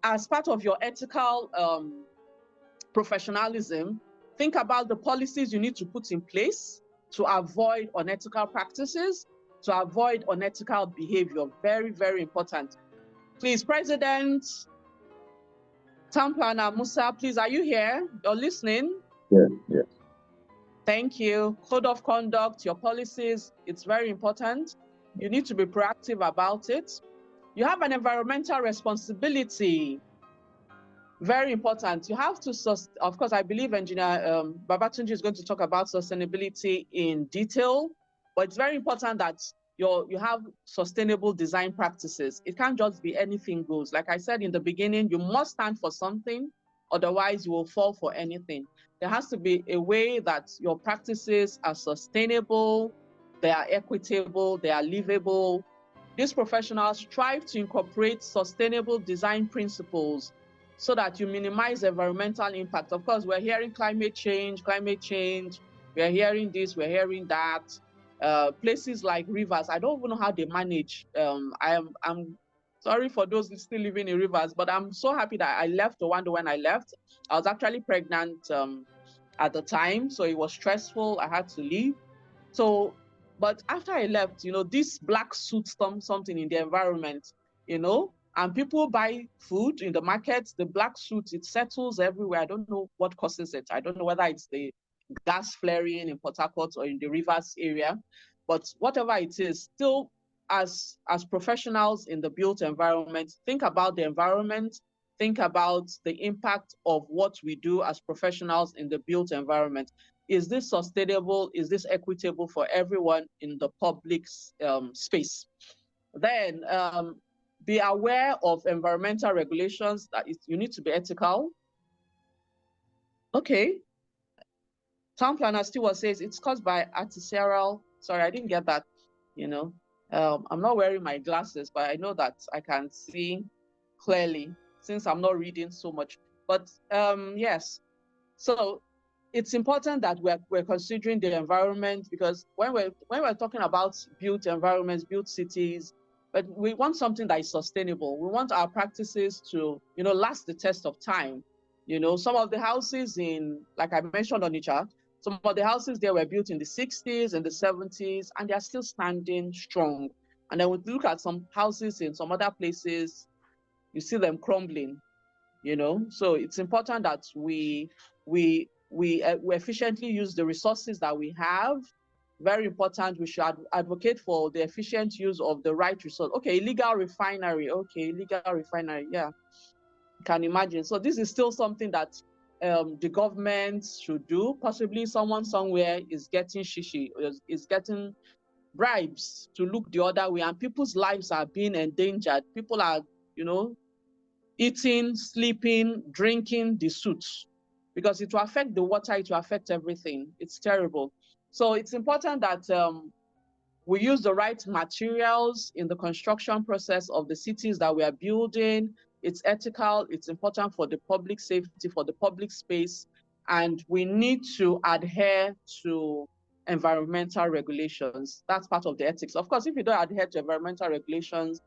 [SPEAKER 3] as part of your ethical professionalism, think about the policies you need to put in place to avoid unethical practices, to avoid unethical behavior. Very, very important. Please, President, Town Planner Musa, please, are you here? You're listening?
[SPEAKER 2] Yes, yes.
[SPEAKER 3] Thank you. Code of conduct, your policies, it's very important. You need to be proactive about it. You have an environmental responsibility. Very important. You have to, of course, I believe Engineer Babatunji is going to talk about sustainability in detail, but it's very important that you have sustainable design practices. It can't just be anything goes. Like I said in the beginning, you must stand for something, otherwise you will fall for anything. There has to be a way that your practices are sustainable, they are equitable, they are livable. These professionals strive to incorporate sustainable design principles so that you minimize environmental impact. Of course, we're hearing climate change, we're hearing this, we're hearing that. Places like rivers, I don't even know how they manage. I'm sorry for those still living in rivers, but I'm so happy that I left Rwanda when I left. I was actually pregnant at the time, so it was stressful. I had to leave. So, but after I left, this black soot something in the environment, and people buy food in the market, the black soot, it settles everywhere. I don't know what causes it. I don't know whether it's the gas flaring in Port Harcourt or in the rivers area, but whatever it is, still as professionals in the built environment, think about the environment, think about the impact of what we do as professionals in the built environment. Is this sustainable? Is this equitable for everyone in the public space? Then be aware of environmental regulations. You need to be ethical. Okay. Town planner Stewart says it's caused by artificial. Sorry, I didn't get that. I'm not wearing my glasses, but I know that I can see clearly since I'm not reading so much. But yes, so it's important that we're considering the environment, because when we're talking about built environments, built cities, but we want something that is sustainable. We want our practices to, last the test of time. Some of the houses like I mentioned on Onitsha, some of the houses there were built in the 60s and the 70s, and they're still standing strong. And then we look at some houses in some other places, you see them crumbling. So it's important that we efficiently use the resources that we have. Very important. We should advocate for the efficient use of the right resource. Okay, illegal refinery. Okay, illegal refinery. Yeah, you can imagine. So this is still something that the government should do. Possibly someone somewhere is getting shishi, is getting bribes to look the other way, and people's lives are being endangered. People are, eating, sleeping, drinking the soot, because it will affect the water, it will affect everything. It's terrible. So it's important that we use the right materials in the construction process of the cities that we are building. It's ethical, it's important for the public safety, for the public space, and we need to adhere to environmental regulations. That's part of the ethics. Of course, if you don't adhere to environmental regulations,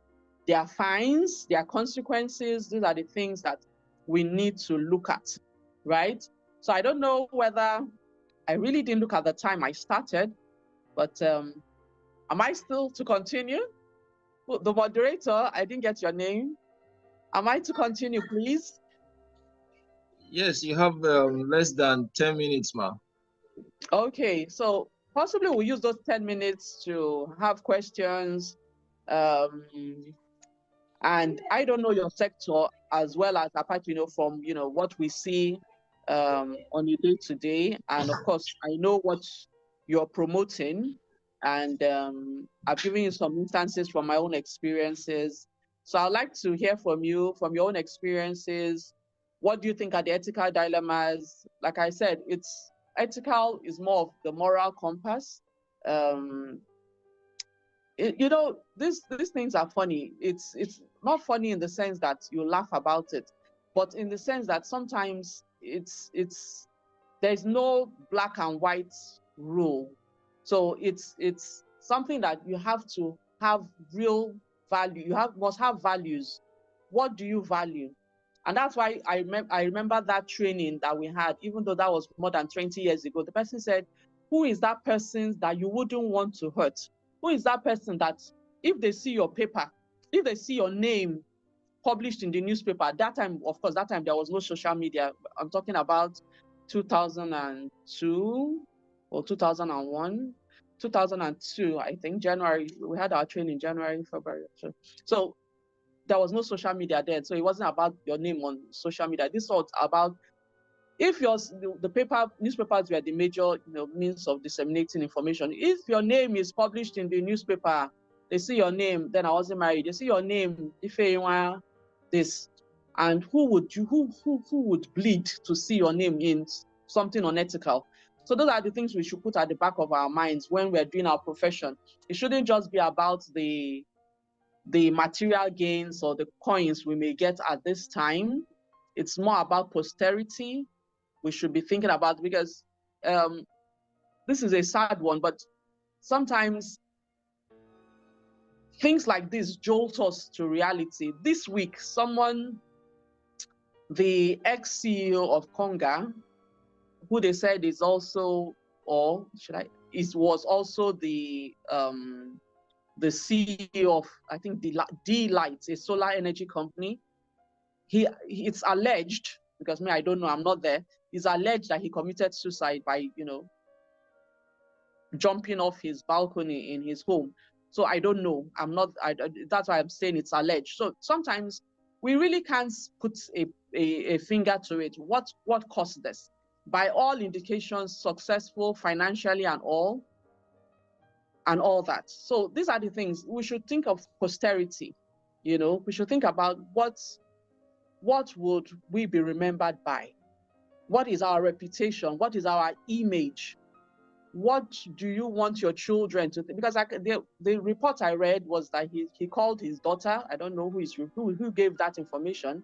[SPEAKER 3] there are fines, there are consequences. These are the things that we need to look at, right? So I don't know whether, I really didn't look at the time I started, but am I still to continue? The moderator, I didn't get your name. Am I to continue, please?
[SPEAKER 4] Yes, you have less than 10 minutes, ma.
[SPEAKER 3] Okay, so possibly we'll use those 10 minutes to have questions. And I don't know your sector as well as apart, from, what we see on your day to day. And of course, I know what you're promoting, and I've given you some instances from my own experiences. So I'd like to hear from you, from your own experiences. What do you think are the ethical dilemmas? Like I said, it's ethical is more of the moral compass. You know, these things are funny. It's not funny in the sense that you laugh about it, but in the sense that sometimes there's no black and white rule. So it's something that you have to have real value. You must have values. What do you value? And that's why I remember that training that we had, even though that was more than 20 years ago. The person said, who is that person that you wouldn't want to hurt? Who is that person that if they see your paper, if they see your name published in the newspaper, at that time, of course, that time there was no social media. I'm talking about 2002 or 2001, 2002, I think, January. We had our training January, February. So there was no social media then. So it wasn't about your name on social media. This was about if the newspapers were the major means of disseminating information. If your name is published in the newspaper, they see your name, then I wasn't married. They see your name, Ifeyinwa, this, and who would bleed to see your name in something unethical? So those are the things we should put at the back of our minds when we're doing our profession. It shouldn't just be about the material gains or the coins we may get at this time. It's more about posterity. We should be thinking about, because this is a sad one, but sometimes things like this jolt us to reality. This week, the ex-CEO of Conga, who they said is also, or was also the CEO of, I think, D-Light, a solar energy company. It's alleged, because I don't know, I'm not there. It's alleged that he committed suicide by, jumping off his balcony in his home. So I don't know. That's why I'm saying it's alleged. So sometimes we really can't put a finger to it. What caused this? By all indications, successful financially and all that. So these are the things we should think of. Posterity. We should think about what would we be remembered by? What is our reputation? What is our image? What do you want your children to think? Because the report I read was that he called his daughter. I don't know who gave that information,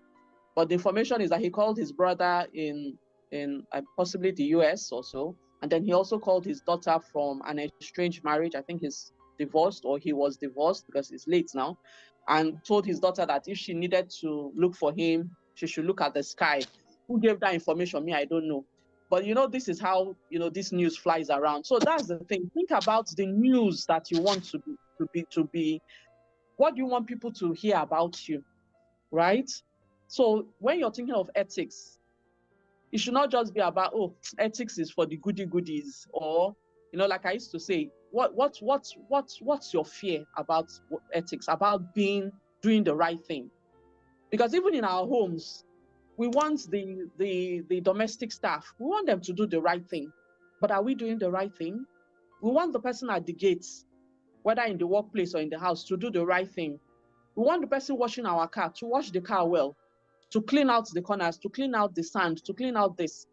[SPEAKER 3] but the information is that he called his brother in possibly the US or so, and then he also called his daughter from an estranged marriage. I think he's divorced, or he was divorced because it's late now, and told his daughter that if she needed to look for him, she should look at the sky. Who gave that information? I don't know. But this is how this news flies around. So that's the thing. Think about the news that you want to be. What do you want people to hear about you, right? So when you're thinking of ethics, it should not just be about, oh, ethics is for the goodies, or like I used to say, what's your fear about ethics, about doing the right thing? Because even in our homes, we want the domestic staff, we want them to do the right thing. But are we doing the right thing? We want the person at the gates, whether in the workplace or in the house, to do the right thing. We want the person washing our car to wash the car well, to clean out the corners, to clean out the sand, to clean out this.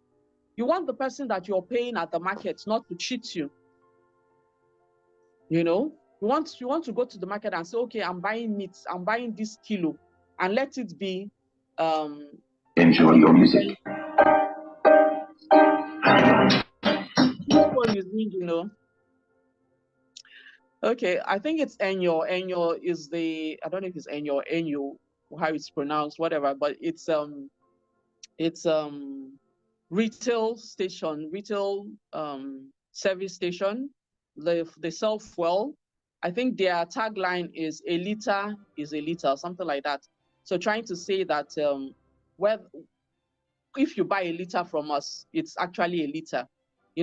[SPEAKER 3] You want the person that you're paying at the market not to cheat you. You want to go to the market and say, okay, I'm buying meat, I'm buying this kilo, and let it be
[SPEAKER 2] enjoy your music.
[SPEAKER 3] This one is ringing, Okay, I think it's Enyo. Enyo is I don't know if it's Enyo, how it's pronounced, whatever, but it's retail station, service station. They sell fuel. I think their tagline is a liter is a liter, something like that. So trying to say that if you buy a liter from us, it's actually a liter.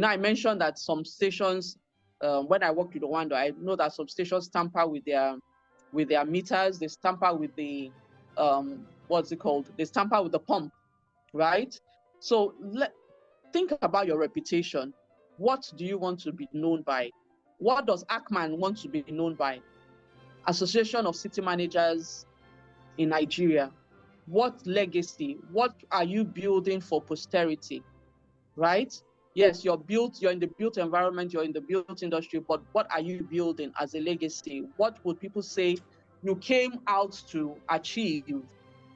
[SPEAKER 3] I mentioned that some stations, when I worked with Owando, I know that some stations tamper with their meters. They tamper with the what's it called? They tamper with the pump, right? So think about your reputation. What do you want to be known by? What does ACMAN want to be known by? Association of City Managers in Nigeria. what legacy, what are you building for posterity, right? Yes, you're in the built environment, you're in the built industry, but what are you building as a legacy? What would people say you came out to achieve?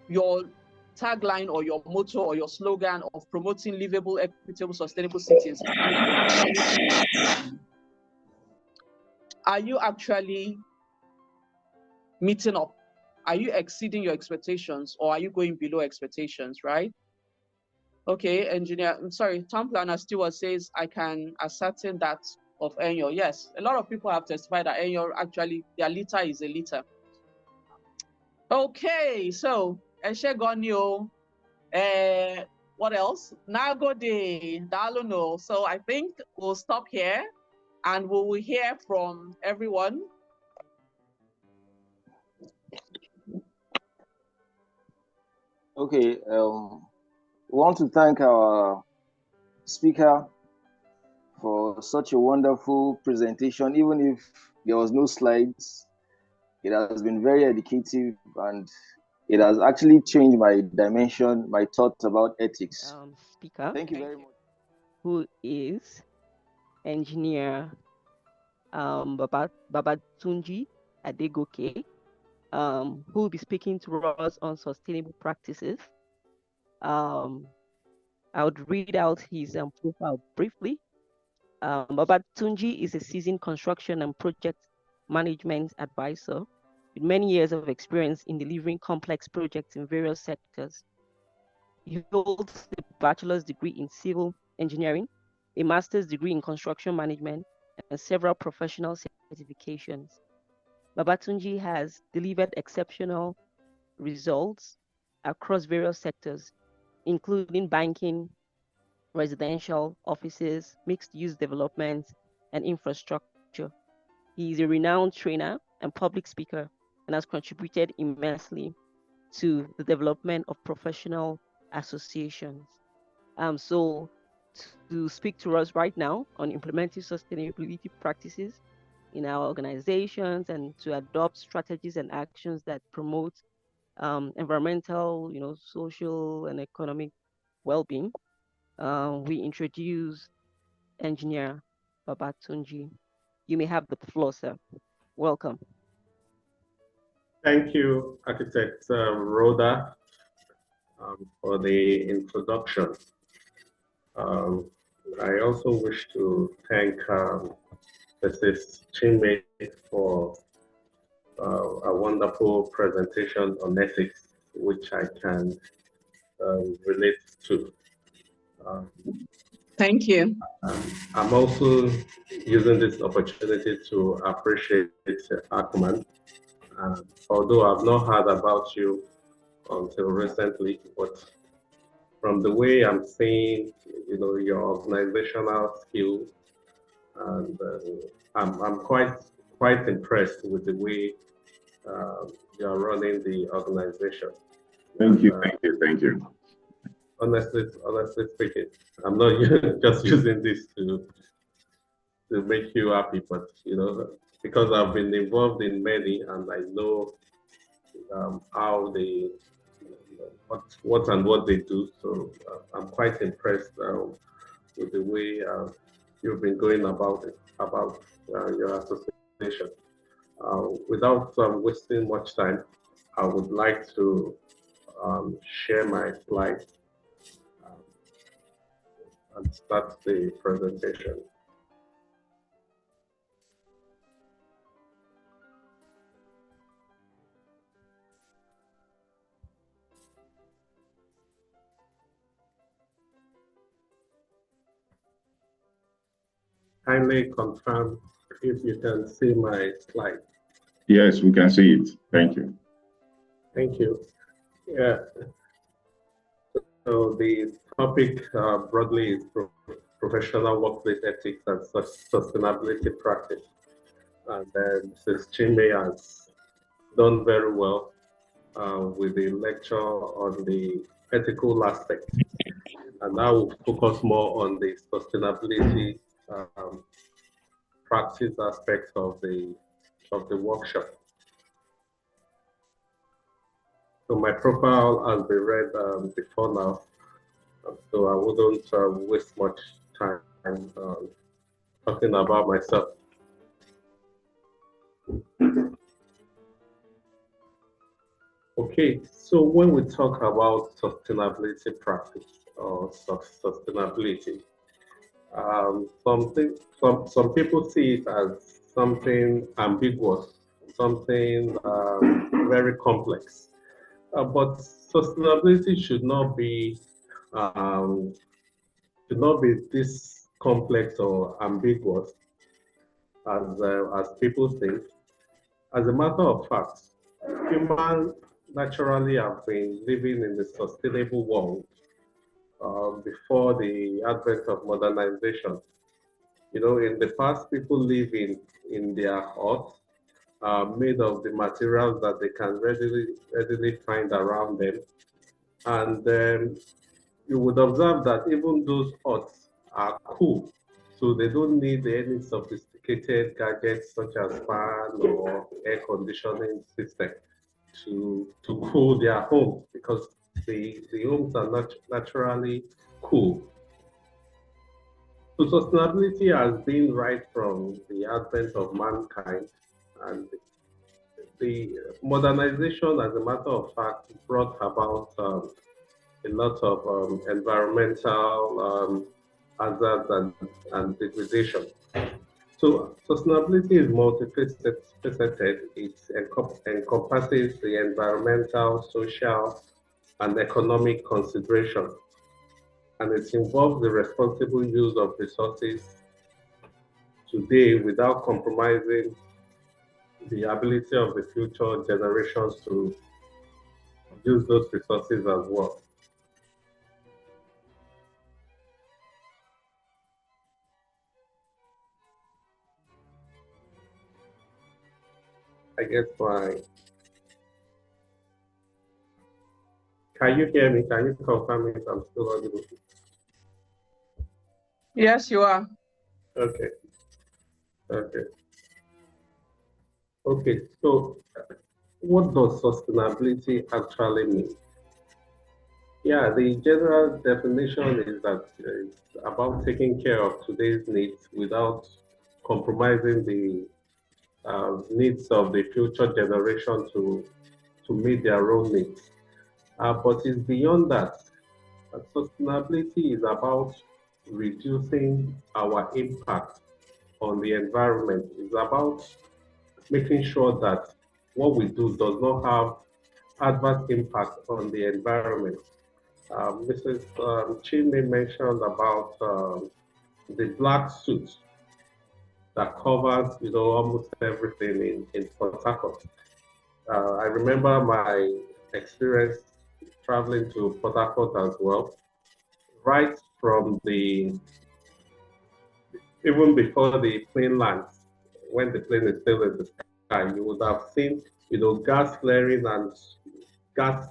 [SPEAKER 3] Your tagline or your motto or your slogan of promoting livable, equitable, sustainable cities. Are you actually meeting up? Are you exceeding your expectations, or are you going below expectations, right? Okay, engineer, I'm sorry, town planner Stewart says, I can ascertain that of Enyo. Yes, a lot of people have testified that Enyo actually, their liter is a liter. Okay, so, Eshegonyo, what else? Nagode, Daluno. So I think we'll stop here and we will hear from everyone.
[SPEAKER 1] Okay, we want to thank our speaker for such a wonderful presentation. Even if there was no slides, it has been very educative and it has actually changed my dimension, my thoughts about ethics.
[SPEAKER 5] Speaker.
[SPEAKER 1] Thank you very much.
[SPEAKER 5] Who is engineer Babatunji Adegoke, who will be speaking to us on sustainable practices. I would read out his profile briefly. Babatunji is a seasoned construction and project management advisor with many years of experience in delivering complex projects in various sectors. He holds a bachelor's degree in civil engineering, a master's degree in construction management, and several professional certifications. Babatunji has delivered exceptional results across various sectors, including banking, residential, offices, mixed-use development, and infrastructure. He is a renowned trainer and public speaker and has contributed immensely to the development of professional associations. So to speak to us right now on implementing sustainability practices in our organizations and to adopt strategies and actions that promote environmental, social and economic well-being, we introduce engineer Babatunji. You may have the floor, sir. Welcome.
[SPEAKER 6] Thank you, Architect Rhoda, for the introduction. I also wish to thank Mrs. Chime for a wonderful presentation on ethics, which I can relate to.
[SPEAKER 3] Thank you.
[SPEAKER 6] I'm also using this opportunity to appreciate ACMAN. Although I've not heard about you until recently, but from the way I'm seeing, your organizational skills, and I'm quite impressed with the way you're running the organization.
[SPEAKER 2] Thank you.
[SPEAKER 6] Honestly speaking, I'm not just using this to make you happy, but because I've been involved in many, and I know how they what they do. So I'm quite impressed with the way you've been going about your association. Without wasting much time, I would like to share my slides and start the presentation. Kindly confirm if you can see my slide.
[SPEAKER 2] Yes, we can see it. Thank you.
[SPEAKER 6] Thank you. Yeah. So the topic broadly is professional workplace ethics and sustainability practice. And then Mrs. Chime has done very well with the lecture on the ethical aspect. And now we'll focus more on the sustainability practice aspects of the workshop. So my profile has been read before now, so I wouldn't waste much time talking about myself. Okay, so when we talk about sustainability practice or sustainability, some people see it as something ambiguous, something very complex. But sustainability um, should not be this complex or ambiguous as people think. As a matter of fact, humans naturally have been living in the sustainable world before the advent of modernization. You know, in the past, people live in their huts made of the materials that they can readily find around them. And you would observe that even those huts are cool. So they don't need any sophisticated gadgets such as fan or air conditioning system to cool their homes because the homes are not naturally cool. So sustainability has been right from the advent of mankind, and the modernization, as a matter of fact, brought about a lot of environmental hazards and degradation. So sustainability is multifaceted. It encompasses the environmental, social, and economic consideration, and it involves the responsible use of resources today without compromising the ability of the future generations to use those resources as well. I guess my Can you hear me? Can you confirm if I'm still audible?
[SPEAKER 3] Yes, you are.
[SPEAKER 6] Okay. Okay. Okay. So, what does sustainability actually mean? Yeah, the general definition is that it's about taking care of today's needs without compromising the needs of the future generation to meet their own needs. But it's beyond that. Sustainability is about reducing our impact on the environment. It's about making sure that what we do does not have adverse impact on the environment. Mrs. Chime mentioned about the black suit that covers, almost everything in Port Harcourt. I remember my experience traveling to Port Harcourt as well, right from even before the plane lands, when the plane is still in the sky, you would have seen, gas flaring and gas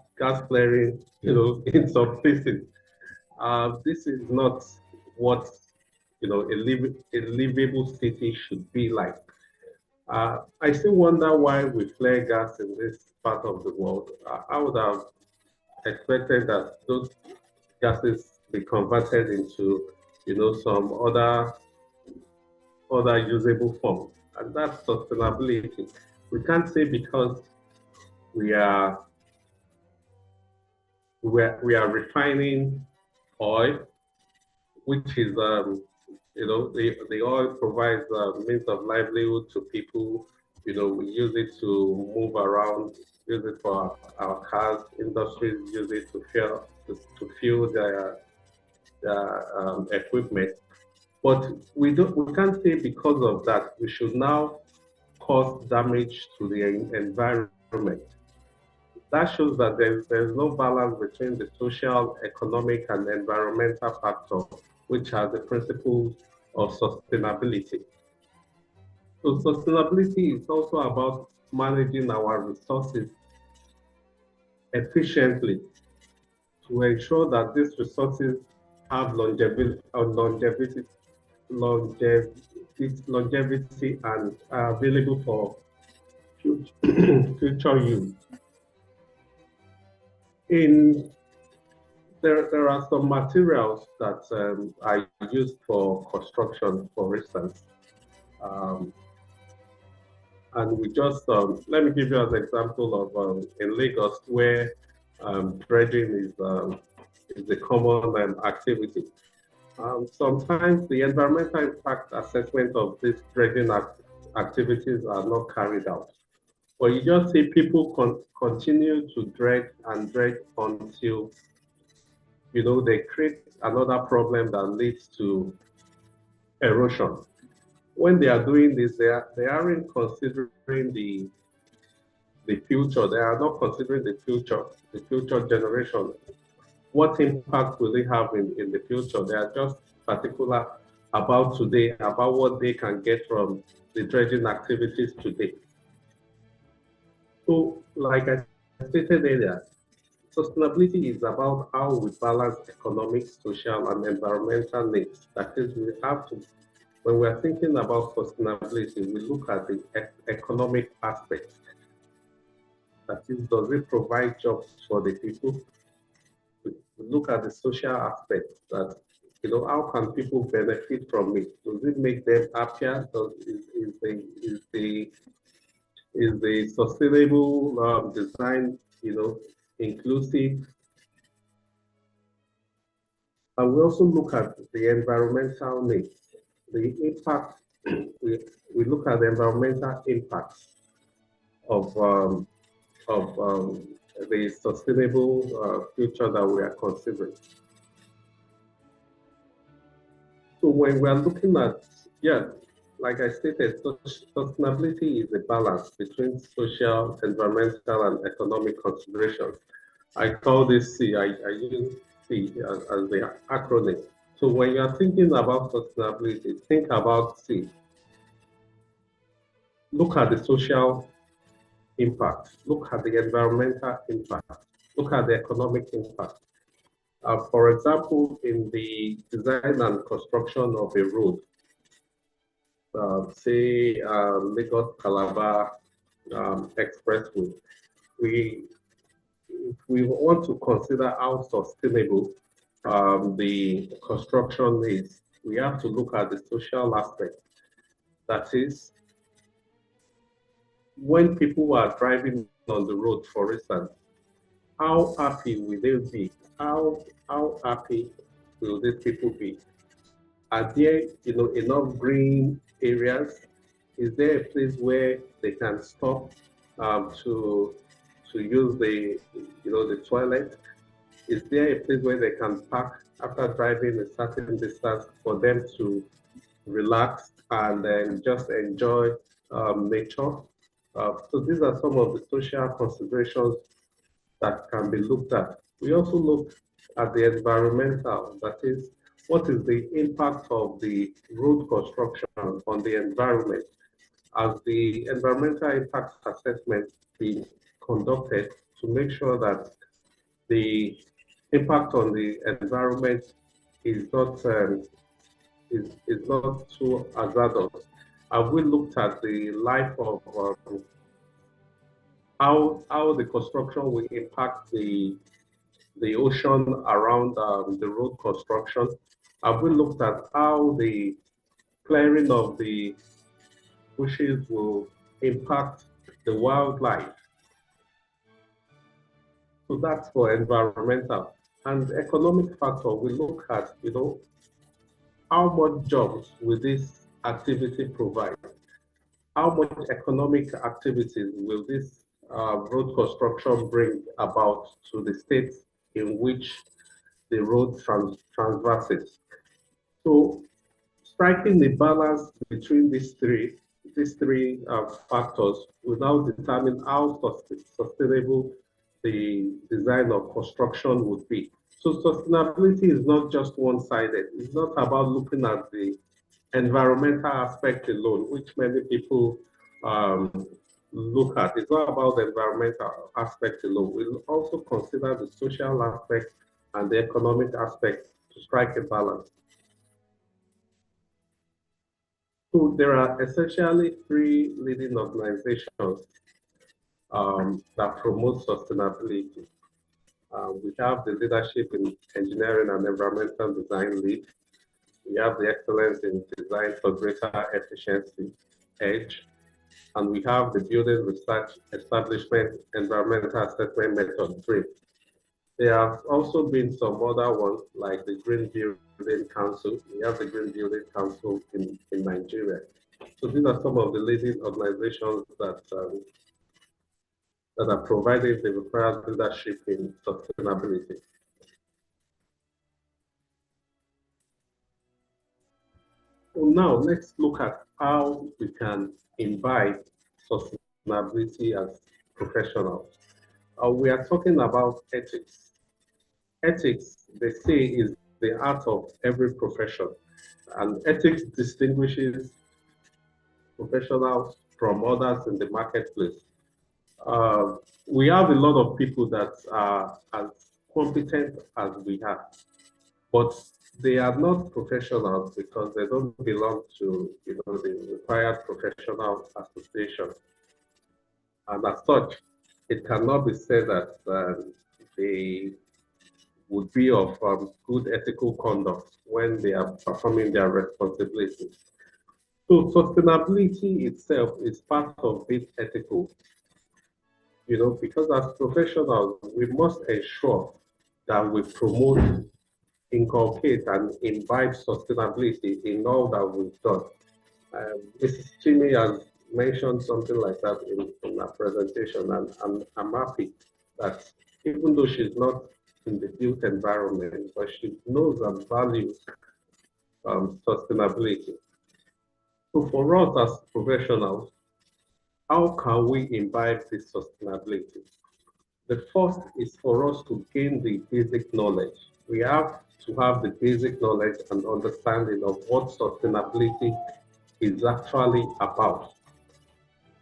[SPEAKER 6] flaring, in some places. This is not what a livable city should be like. I still wonder why we flare gas in this part of the world. I would have expected that those gases be converted into, some other usable forms, and that's sustainability. We can't say because we are we are refining oil, which is the oil provides a means of livelihood to people. We use it to move around, use it for our cars. Industries use it to fuel their equipment. But we can't say because of that we should now cause damage to the environment. That shows that there's no balance between the social, economic, and environmental factors, which are the principles of sustainability. So sustainability is also about managing our resources efficiently to ensure that these resources have longevity and are available for future use. In there are some materials that are used for construction, for instance. Um, and we just, let me give you an example of in Lagos where dredging is a common activity. Sometimes the environmental impact assessment of these dredging activities are not carried out. But you just see people continue to dredge and dredge until, you know, they create another problem that leads to erosion. When they are doing this, they aren't considering the future. They are not considering the future generation. What impact will they have in the future? They are just particular about today, about what they can get from the dredging activities today. So, like I stated earlier, sustainability is about how we balance economic, social, and environmental needs. That is, we have to, when we are thinking about sustainability, we look at the economic aspect. That is, does it provide jobs for the people? We look at the social aspect, that, you know, how can people benefit from it? Does it make them happier? Is the sustainable design, you know, inclusive? And we also look at the environmental needs, the impact. We look at the environmental impacts of the sustainable future that we are considering. So when we are looking at, yeah, like I stated, sustainability is a balance between social, environmental, and economic considerations. I call this C, I use C as the acronym. So when you are thinking about sustainability, think about C. Look at the social impact, look at the environmental impact, look at the economic impact. For example, in the design and construction of a road, say Lagos Calabar Expressway, if we want to consider how sustainable the construction is, we have to look at the social aspect. That is, when people are driving on the road, for instance, how happy will they be? How happy will these people be? Are there, you know, enough green areas? Is there a place where they can stop to use the, you know, the toilet? Is there a place where they can park after driving a certain distance for them to relax and then just enjoy nature? So these are some of the social considerations that can be looked at. We also look at the environmental, that is, what is the impact of the road construction on the environment? As the environmental impact assessment being conducted to make sure that the impact on the environment is not too hazardous. Have we looked at the life of how the construction will impact the ocean around the road construction? Have we looked at how the clearing of the bushes will impact the wildlife? So that's for environmental. And economic factor, we look at, you know, how much jobs will this activity provide? How much economic activities will this road construction bring about to the states in which the road traverses? So striking the balance between these three factors will now determine how sustainable the design of construction would be. So sustainability is not just one-sided. It's not about looking at the environmental aspect alone, which many people look at. It's not about the environmental aspect alone. We'll also consider the social aspect and the economic aspect to strike a balance. So there are essentially three leading organizations that promote sustainability. We have the leadership in engineering and environmental design lead. We have the excellence in design for greater efficiency, EDGE. And we have the building research establishment environmental assessment method, GREEN. There have also been some other ones like the Green Building Council. We have the Green Building Council in Nigeria. So these are some of the leading organizations that that are providing the required leadership in sustainability. So now let's look at how we can imbibe sustainability as professionals. We are talking about ethics. Ethics, they say, is the art of every profession, and ethics distinguishes professionals from others in the marketplace. We have a lot of people that are as competent as we are, but they are not professionals because they don't belong to the required professional association. And as such, it cannot be said that they would be of good ethical conduct when they are performing their responsibilities. So sustainability itself is part of being ethical, because as professionals, we must ensure that we promote, inculcate, and imbibe sustainability in all that we've done. Mrs. Chime has mentioned something like that in her presentation, and I'm happy that even though she's not in the built environment, but she knows and values sustainability. So for us as professionals, how can we imbibe this sustainability? The first is for us to gain the basic knowledge. We have to have the basic knowledge and understanding of what sustainability is actually about.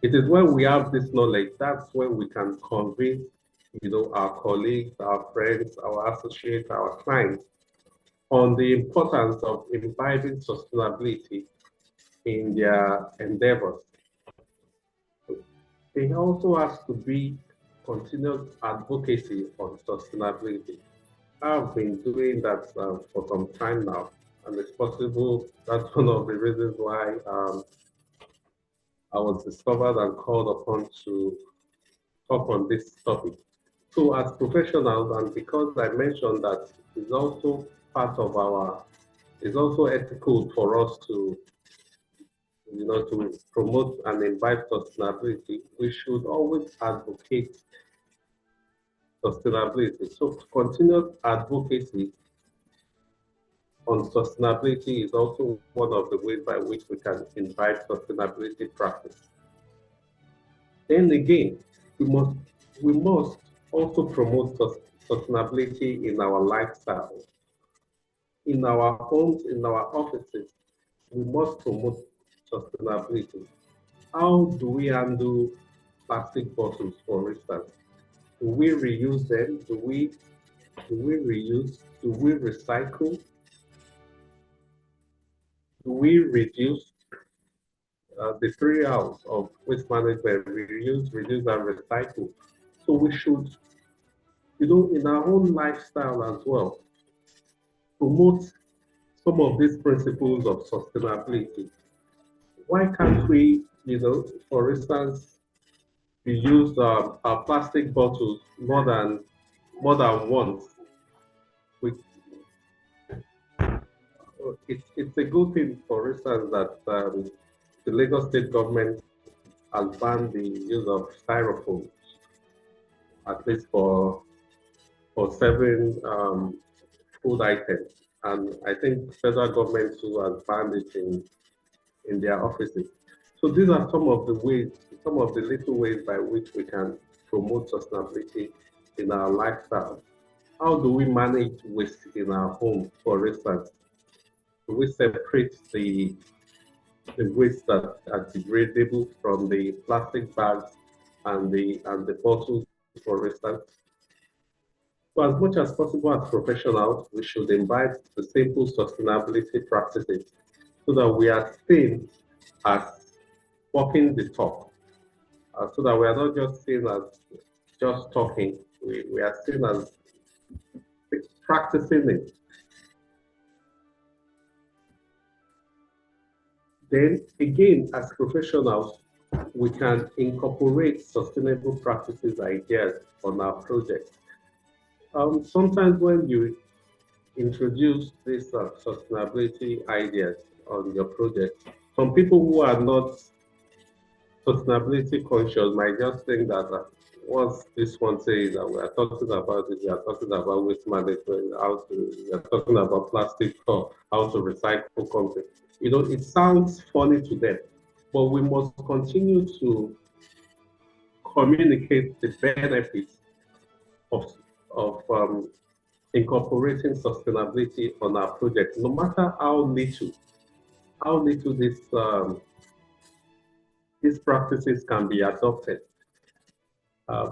[SPEAKER 6] It is when we have this knowledge, that's when we can convince our colleagues, our friends, our associates, our clients on the importance of imbibing sustainability in their endeavors. There also has to be continued advocacy on sustainability. I've been doing that for some time now, and it's possible that's one of the reasons why I was discovered and called upon to talk on this topic. So as professionals, and because I mentioned that it's also part of it's also ethical for us to promote and imbibe sustainability, we should always advocate sustainability. So continued advocacy on sustainability is also one of the ways by which we can imbibe sustainability practice. Then again, we must also promote sustainability in our lifestyle. In our homes, in our offices, we must promote sustainability. How do we handle plastic bottles, for instance? Do we reuse them? Do we reuse? Do we recycle? Do we reduce? The 3 R's of waste management: reuse, reduce, and recycle. So we should, in our own lifestyle as well, promote some of these principles of sustainability. Why can't we, for instance, we use our plastic bottles more than once? It's a good thing, for instance, that the Lagos State government has banned the use of styrofoam, at least for serving food items. And I think federal government too has banned it in their offices. So these are some of the little ways by which we can promote sustainability in our lifestyle. How do we manage waste in our home, for instance? Do we separate the waste that are degradable from the plastic bags and the bottles, for instance? So as much as possible as professionals, we should imbibe the simple sustainability practices so that we are seen as walking the talk, so that we are not just seen as just talking. We are seen as practicing it. Then again, as professionals, we can incorporate sustainable practices ideas on our projects. Sometimes when you introduce these sustainability ideas on your project, some people who are not sustainability conscious might just think that once this one says that we are talking about this, we are talking about waste management, we are talking about plastic or how to recycle content. You know, it sounds funny to them, but we must continue to communicate the benefits of, of incorporating sustainability on our project, no matter how little these practices can be adopted.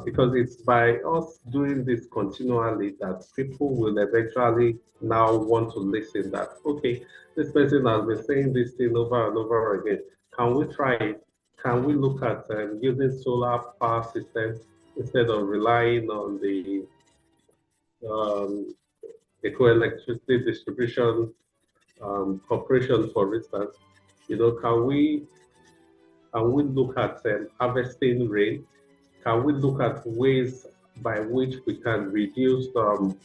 [SPEAKER 6] Because it's by us doing this continually that people will eventually now want to listen that, okay, this person has been saying this thing over and over again. Can we try it? Can we look at using solar power systems instead of relying on the um, eco-electricity distribution corporation, for instance? You know, can we look at harvesting rain? Can we look at ways by which we can reduce the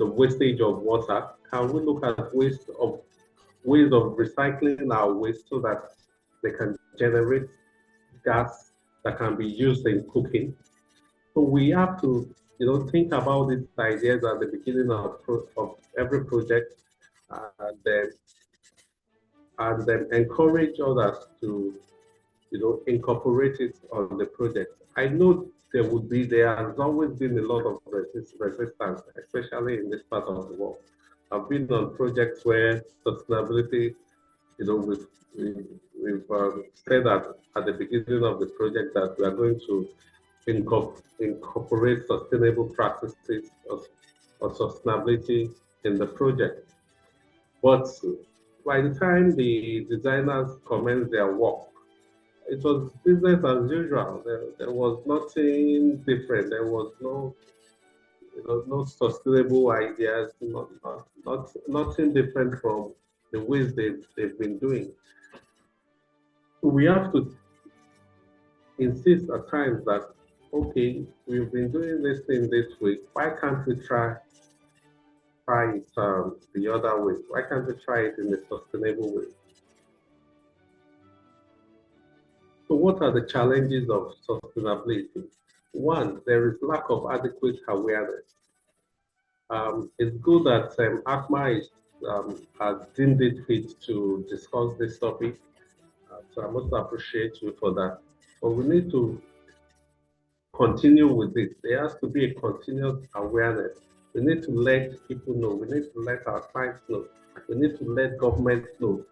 [SPEAKER 6] wastage of water? Can we look at ways of recycling our waste so that they can generate gas that can be used in cooking? So we have to, you know, think about these ideas at the beginning of every project, and then encourage others to, you know, incorporate it on the project. I know there has always been a lot of resistance, especially in this part of the world. I've been on projects where sustainability, you know, we've said that at the beginning of the project that we are going to incorporate sustainable practices of sustainability in the project. But by the time the designers commence their work, it was business as usual. There was nothing different. There was no, you know, no sustainable ideas, nothing different from the ways they've been doing. We have to insist at times that, okay, we've been doing this thing this way. Why can't we try it the other way? Why can't we try it in a sustainable way? So what are the challenges of sustainability? One, there is lack of adequate awareness. It's good that ACMAN has deemed it fit to discuss this topic. So I must appreciate you for that. But we need to continue with this. There has to be a continuous awareness. We need to let people know. We need to let our clients know. We need to let government know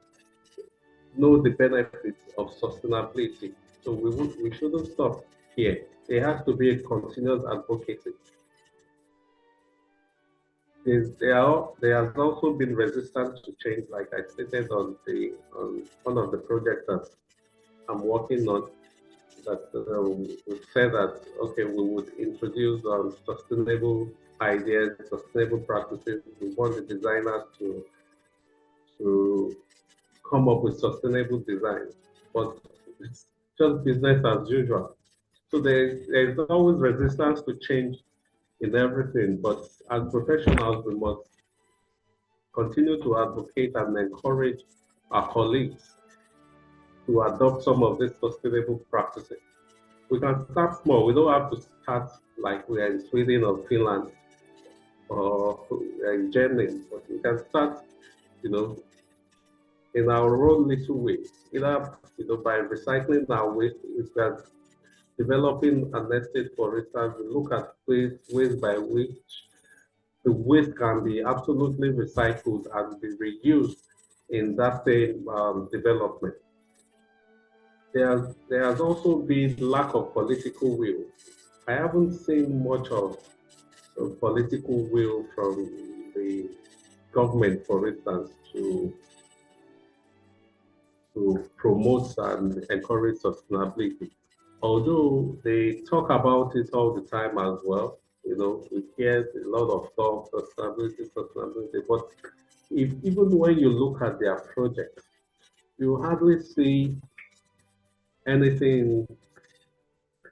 [SPEAKER 6] the benefits of sustainability. So we shouldn't stop here. There has to be a continuous advocacy. There has also been resistance to change, like I stated on one of the projects that I'm working on. That we said that, okay, we would introduce sustainable ideas, sustainable practices. We want the designers to come up with sustainable design, but it's just business as usual. So there's always resistance to change in everything, but as professionals, we must continue to advocate and encourage our colleagues to adopt some of these sustainable practices. We can start small. We don't have to start like we are in Sweden or Finland or in Germany, but we can start, you know, in our own little way. Either, you know, by recycling our waste, we can developing an estate, for instance, we look at ways by which the waste can be absolutely recycled and be reused in that same development. There has also been lack of political will. I haven't seen much of political will from the government, for instance, to promote and encourage sustainability. Although they talk about it all the time as well, we hear a lot of talk, sustainability, but even when you look at their projects, you hardly see anything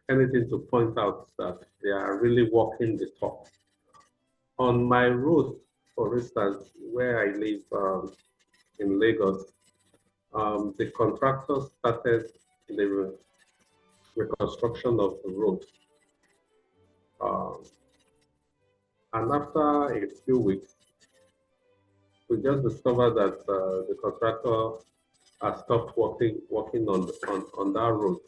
[SPEAKER 6] anything to point out that they are really walking the talk. On my road, for instance, where I live in Lagos, the contractor started the reconstruction of the road. Um, and after a few weeks, we just discovered that the contractor has stopped working on that road.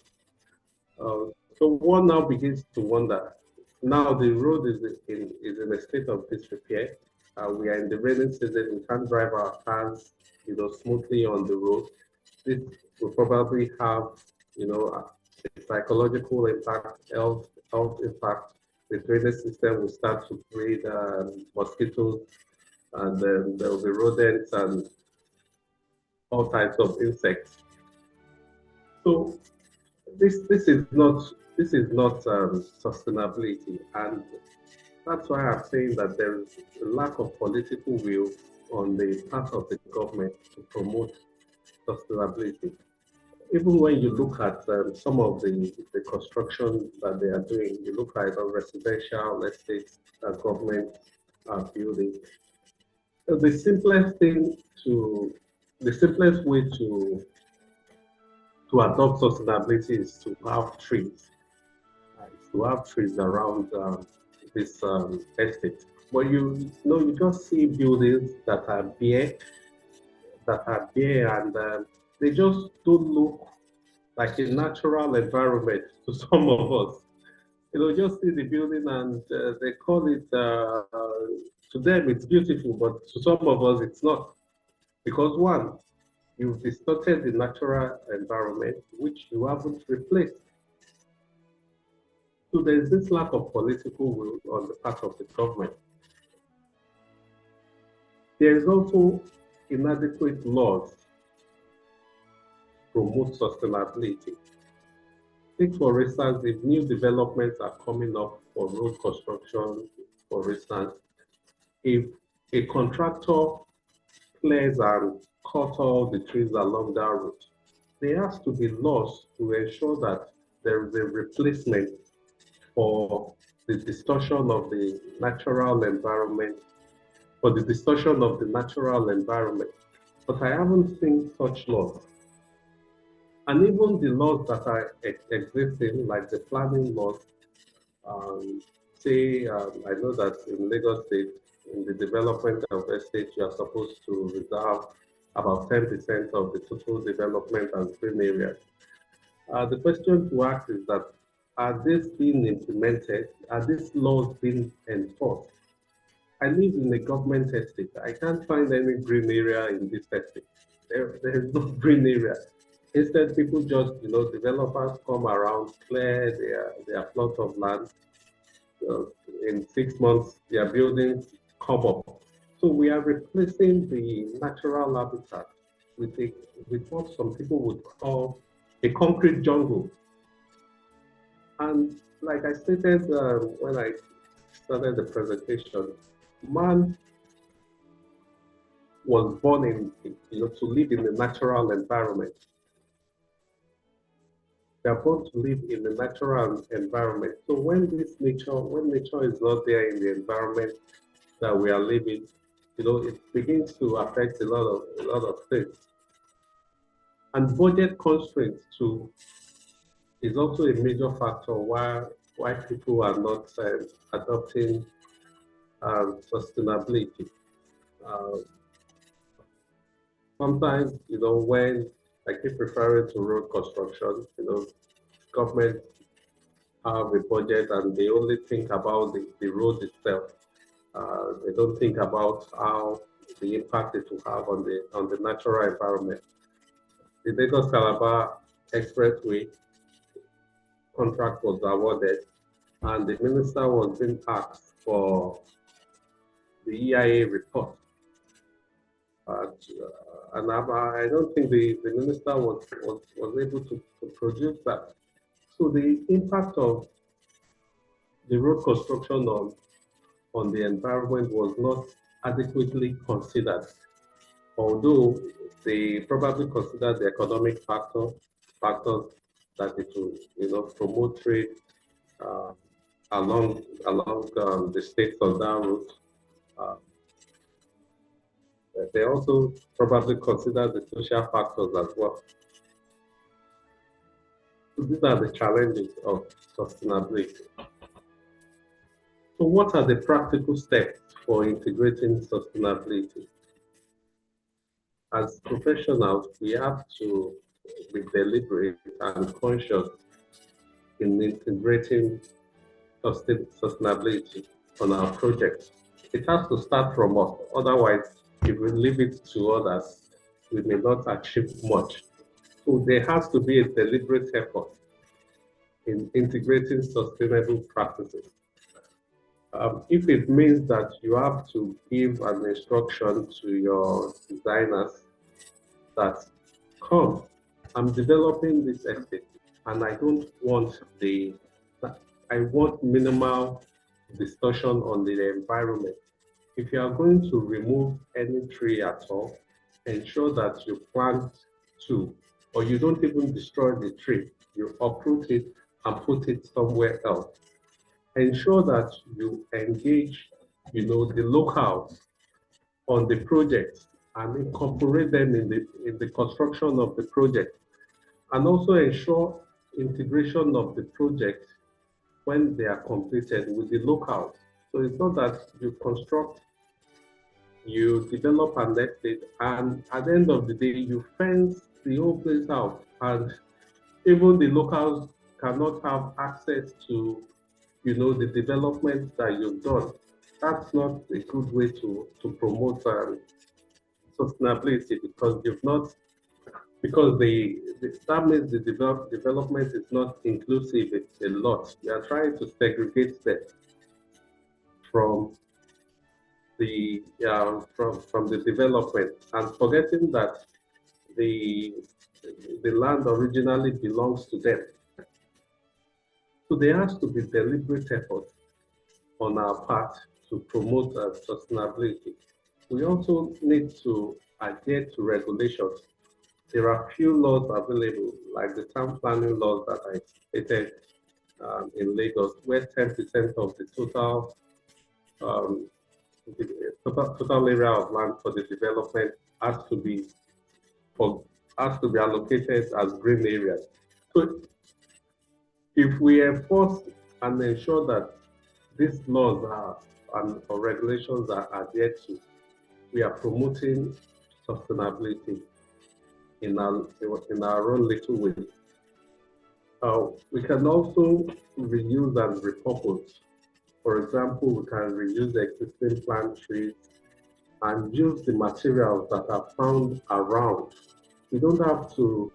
[SPEAKER 6] So one now begins to wonder. Now the road is in a state of disrepair. We are in the rainy season. We can't drive our cars, smoothly on the road. This will probably have, a psychological impact, health impact. The drainage system will start to breed mosquitoes, and then there will be rodents and all types of insects. So this is not sustainability, and that's why I'm saying that there is a lack of political will on the part of the government to promote sustainability. Even when you look at some of the construction that they are doing, you look at residential estates that government are building. The simplest thing to, the simplest way to adopt sustainability is to have trees, around this estate. But you just see buildings that are bare, and they just don't look like a natural environment to some of us. Just see the building and they call it, to them it's beautiful, but to some of us it's not. Because one, you've distorted the natural environment, which you haven't replaced. So there's this lack of political will on the part of the government. There is also inadequate laws to promote sustainability. Take, for instance, if new developments are coming up for road construction, for instance, if a contractor clears and cuts all the trees along that route, there has to be laws to ensure that there is a replacement for the distortion of the natural environment, But I haven't seen such laws. And even the laws that are existing, like the planning laws, I know that in Lagos State, in the development of estate, you are supposed to reserve about 10% of the total development as green areas. The question to ask is that, are these being implemented? Are these laws being enforced? I live in a government estate. I can't find any green area in this estate. There is no green area. Instead, people just, developers come around, clear their plot of land. In 6 months, their buildings come up. So we are replacing the natural habitat with what some people would call a concrete jungle. And like I stated when I started the presentation, man was born to live in the natural environment. They are born to live in the natural environment. So when nature is not there in the environment that we are living, it begins to affect a lot of things. And budget constraints too is also a major factor why people are not adopting sustainability. Sometimes, when I keep referring to road construction, government have a budget and they only think about the road itself. They don't think about how the impact it will have on the natural environment. The Lagos Calabar Expressway contract was awarded, and the minister was being asked for the EIA report. And I don't think the minister was able to produce that. So the impact of the road construction on the environment was not adequately considered, although they probably considered the economic factors that it will, promote trade uh, along the states on that route. Uh, they also probably consider the social factors as well. So these are the challenges of sustainability. So what are the practical steps for integrating sustainability? As professionals, we have to be deliberate and conscious in integrating sustainability on our projects. It has to start from us. Otherwise, if we leave it to others, we may not achieve much. So there has to be a deliberate effort in integrating sustainable practices. If it means that you have to give an instruction to your designers that, come, I'm developing this estate and I don't want I want minimal distortion on the environment. If you are going to remove any tree at all, ensure that you plant two, or you don't even destroy the tree, you uproot it and put it somewhere else. Ensure that you engage, the locals on the project and incorporate them in the construction of the project, and also ensure integration of the project when they are completed with the locals. So it's not that you construct, you develop an estate, and at the end of the day, you fence the whole place out, and even the locals cannot have access to, the development that you've done. That's not a good way to promote sustainability, because that means the development is not inclusive. It's a lot. You are trying to segregate them from the from the development, and forgetting that the land originally belongs to them. So there has to be deliberate effort on our part to promote sustainability. We also need to adhere to regulations. There are few laws available, like the town planning laws that I stated in Lagos, where 10% of the total area of land for the development has to be allocated as green areas. So if we enforce and ensure that these laws or regulations are adhered to, we are promoting sustainability in our own little way. We can also reuse and repurpose. For example, we can reuse existing plant trees and use the materials that are found around. We don't have to.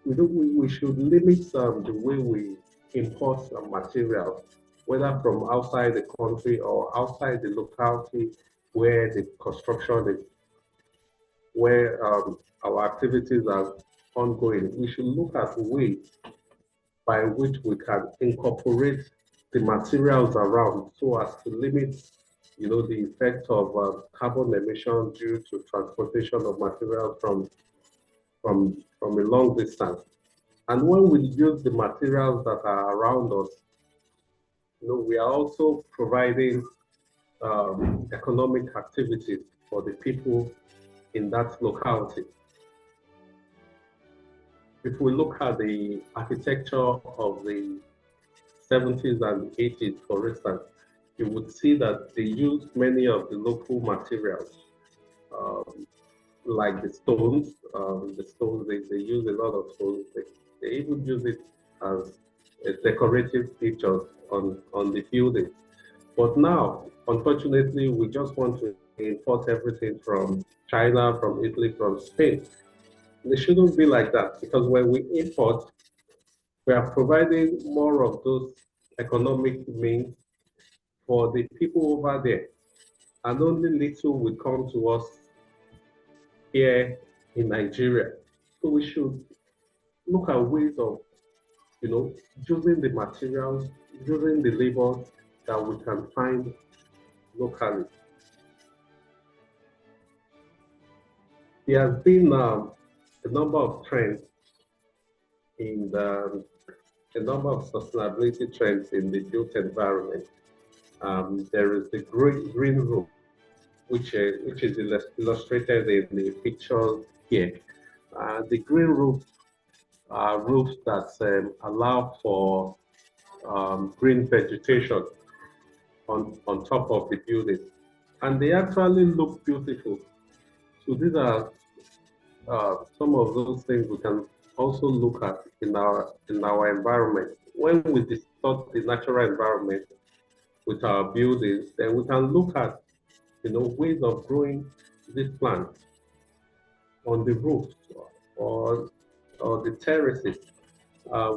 [SPEAKER 6] We should limit the way we import materials, whether from outside the country or outside the locality where the construction is, where our activities are ongoing. We should look at ways by which we can incorporate the materials around so as to limit, the effect of carbon emission due to transportation of materials from a long distance. And when we use the materials that are around us, we are also providing economic activities for the people in that locality. If we look at the architecture of the 70s and 80s, for instance, you would see that they used many of the local materials, like the stones. They use a lot of stones. They even use it as a decorative feature on the building. But now, unfortunately, we just want to import everything from China, from Italy, from Spain. It shouldn't be like that, because when we import, we are providing more of those economic means for the people over there, and only little will come to us here in Nigeria. So we should look at ways of, using the materials, using the labor that we can find locally. There has been a number of trends in a number of sustainability trends in the built environment. There is the green roof, which is illustrated in the picture here. The green roof are roofs that allow for green vegetation on top of the building, and they actually look beautiful. So these are some of those things we can also look at in our environment. When we distort the natural environment with our buildings, then we can look at ways of growing these plants on the roofs or the terraces.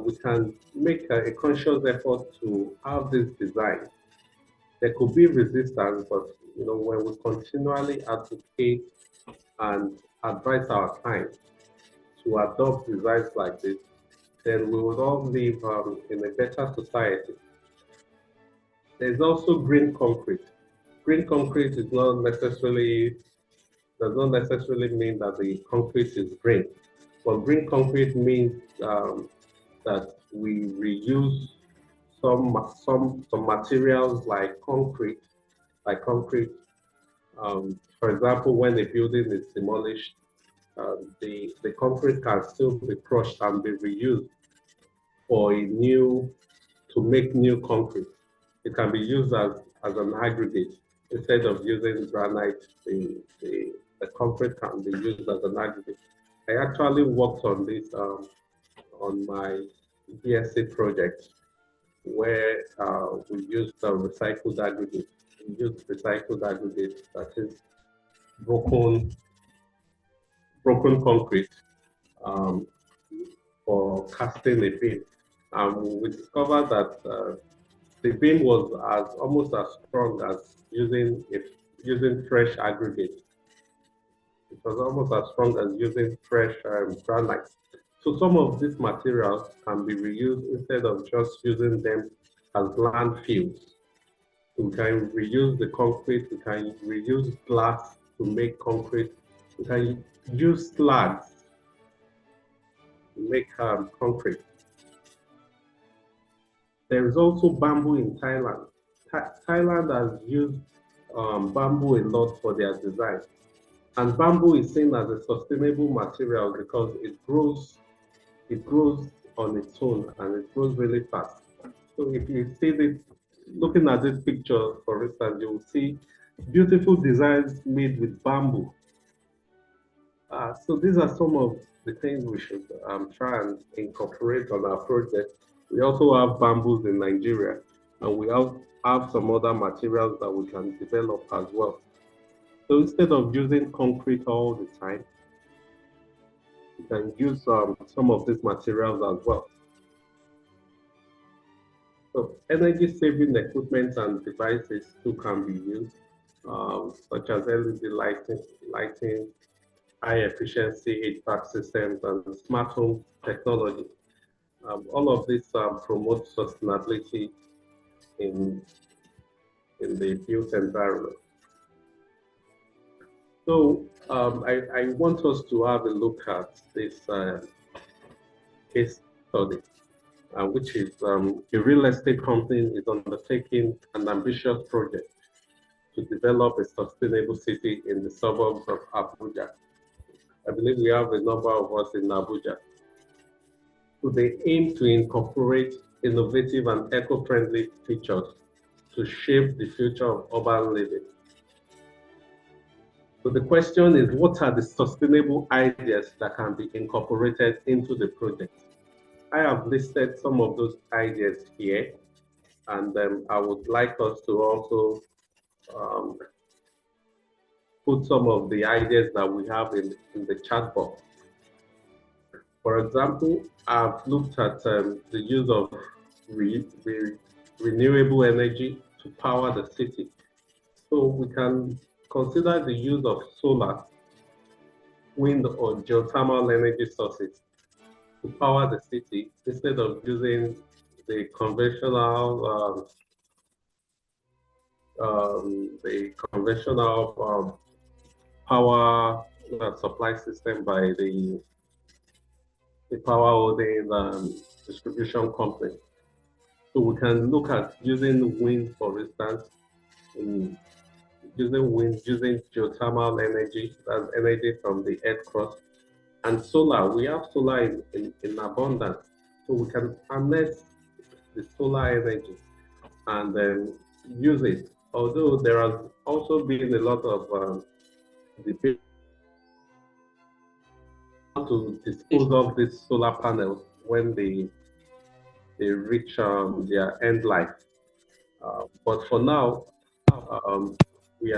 [SPEAKER 6] We can make a conscious effort to have this design. There could be resistance, but when we continually advocate and advise our clients to adopt designs like this, then we would all live in a better society. There's also green concrete. Green concrete does not necessarily mean that the concrete is green. But green concrete means that we reuse some materials like concrete. For example, when a building is demolished, the concrete can still be crushed and be reused to make new concrete. It can be used as an aggregate. Instead of using granite, the concrete can be used as an aggregate. I actually worked on this on my BSc project, where we used recycled aggregate. We used recycled aggregate, that is broken concrete, for casting a beam. And we discovered that the beam was almost as strong as using fresh aggregate. It was almost as strong as using fresh granite. So some of these materials can be reused instead of just using them as landfills. We can reuse the concrete, we can reuse glass to make concrete, we can use slags to make concrete. There is also bamboo in Thailand. Thailand has used bamboo a lot for their design. And bamboo is seen as a sustainable material because it grows on its own and it grows really fast. So if you see this, looking at this picture, for instance, you will see beautiful designs made with bamboo. So these are some of the things we should try and incorporate on our project. We also have bamboos in Nigeria, and we have some other materials that we can develop as well. So instead of using concrete all the time, we can use some of these materials as well. So energy-saving equipment and devices too can be used, such as LED lighting, high-efficiency HVAC systems, and smart home technology. All of this promotes sustainability in the built environment. So I want us to have a look at this case study, which is a real estate company is undertaking an ambitious project to develop a sustainable city in the suburbs of Abuja. I believe we have a number of us in Abuja. So they aim to incorporate innovative and eco-friendly features to shape the future of urban living. So the question is, what are the sustainable ideas that can be incorporated into the project? I have listed some of those ideas here, and I would like us to also put some of the ideas that we have in the chat box. For example, I've looked at the use of renewable energy to power the city. So we can consider the use of solar, wind, or geothermal energy sources to power the city instead of using the conventional power supply system by the power holding distribution company. So we can look at using wind, for instance, using wind, using geothermal energy, that's energy from the earth crust, and solar. We have solar in abundance, so we can harness the solar energy and then use it. Although there has also been a lot of debate to dispose of these solar panels when they reach their end life. But for now, um, we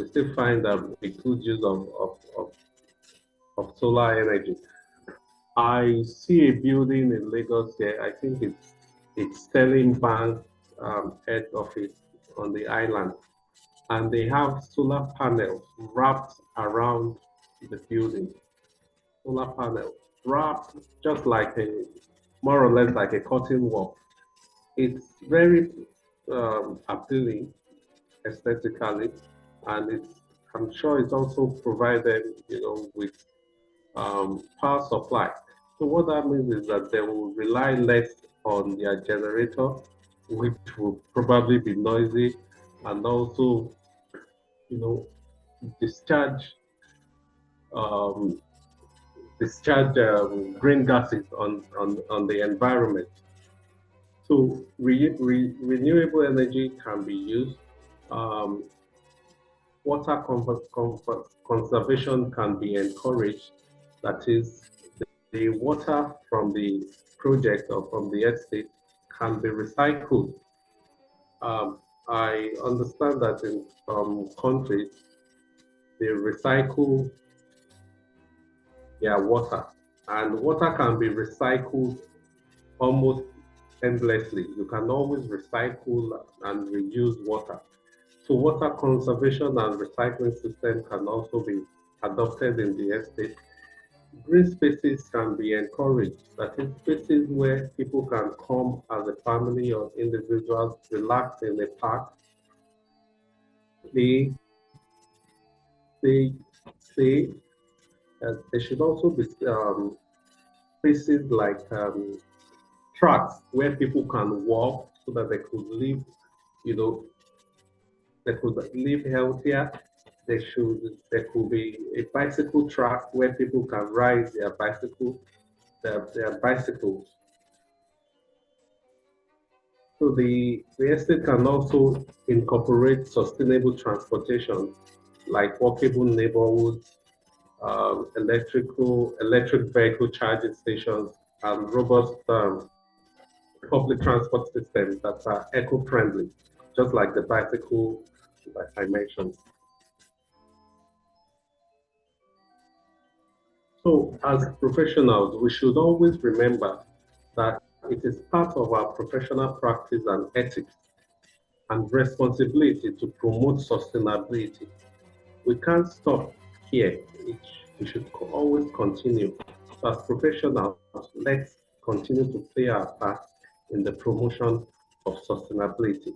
[SPEAKER 6] still find a good use of solar energy. I see a building in Lagos there. I think it's Sterling Bank head office on the island, and they have solar panels wrapped around the building. Solar panels wrapped just like more or less like a curtain wall. It's very appealing aesthetically, and I'm sure it's also provided, with power supply. So what that means is that they will rely less on their generator, which will probably be noisy, and also, discharge um, green gases on the environment. So renewable energy can be used. Um, Water conservation can be encouraged. That is, the water from the project or from the estate can be recycled. I understand that in some countries, they recycle their water, and water can be recycled almost endlessly. You can always recycle and reuse water. So water conservation and recycling system can also be adopted in the estate. Green spaces can be encouraged. That is spaces where people can come as a family or individuals, relax in the park, play, stay. There should also be spaces like tracks where people can walk so that they could live, they could live healthier. There could be a bicycle track where people can ride their bicycles. So the estate can also incorporate sustainable transportation like walkable neighborhoods, electric vehicle charging stations, and robust public transport systems that are eco-friendly, just like the bicycle like I mentioned. So as professionals, we should always remember that it is part of our professional practice and ethics and responsibility to promote sustainability. We can't stop here. We should always continue. So as professionals, let's continue to play our part in the promotion of sustainability.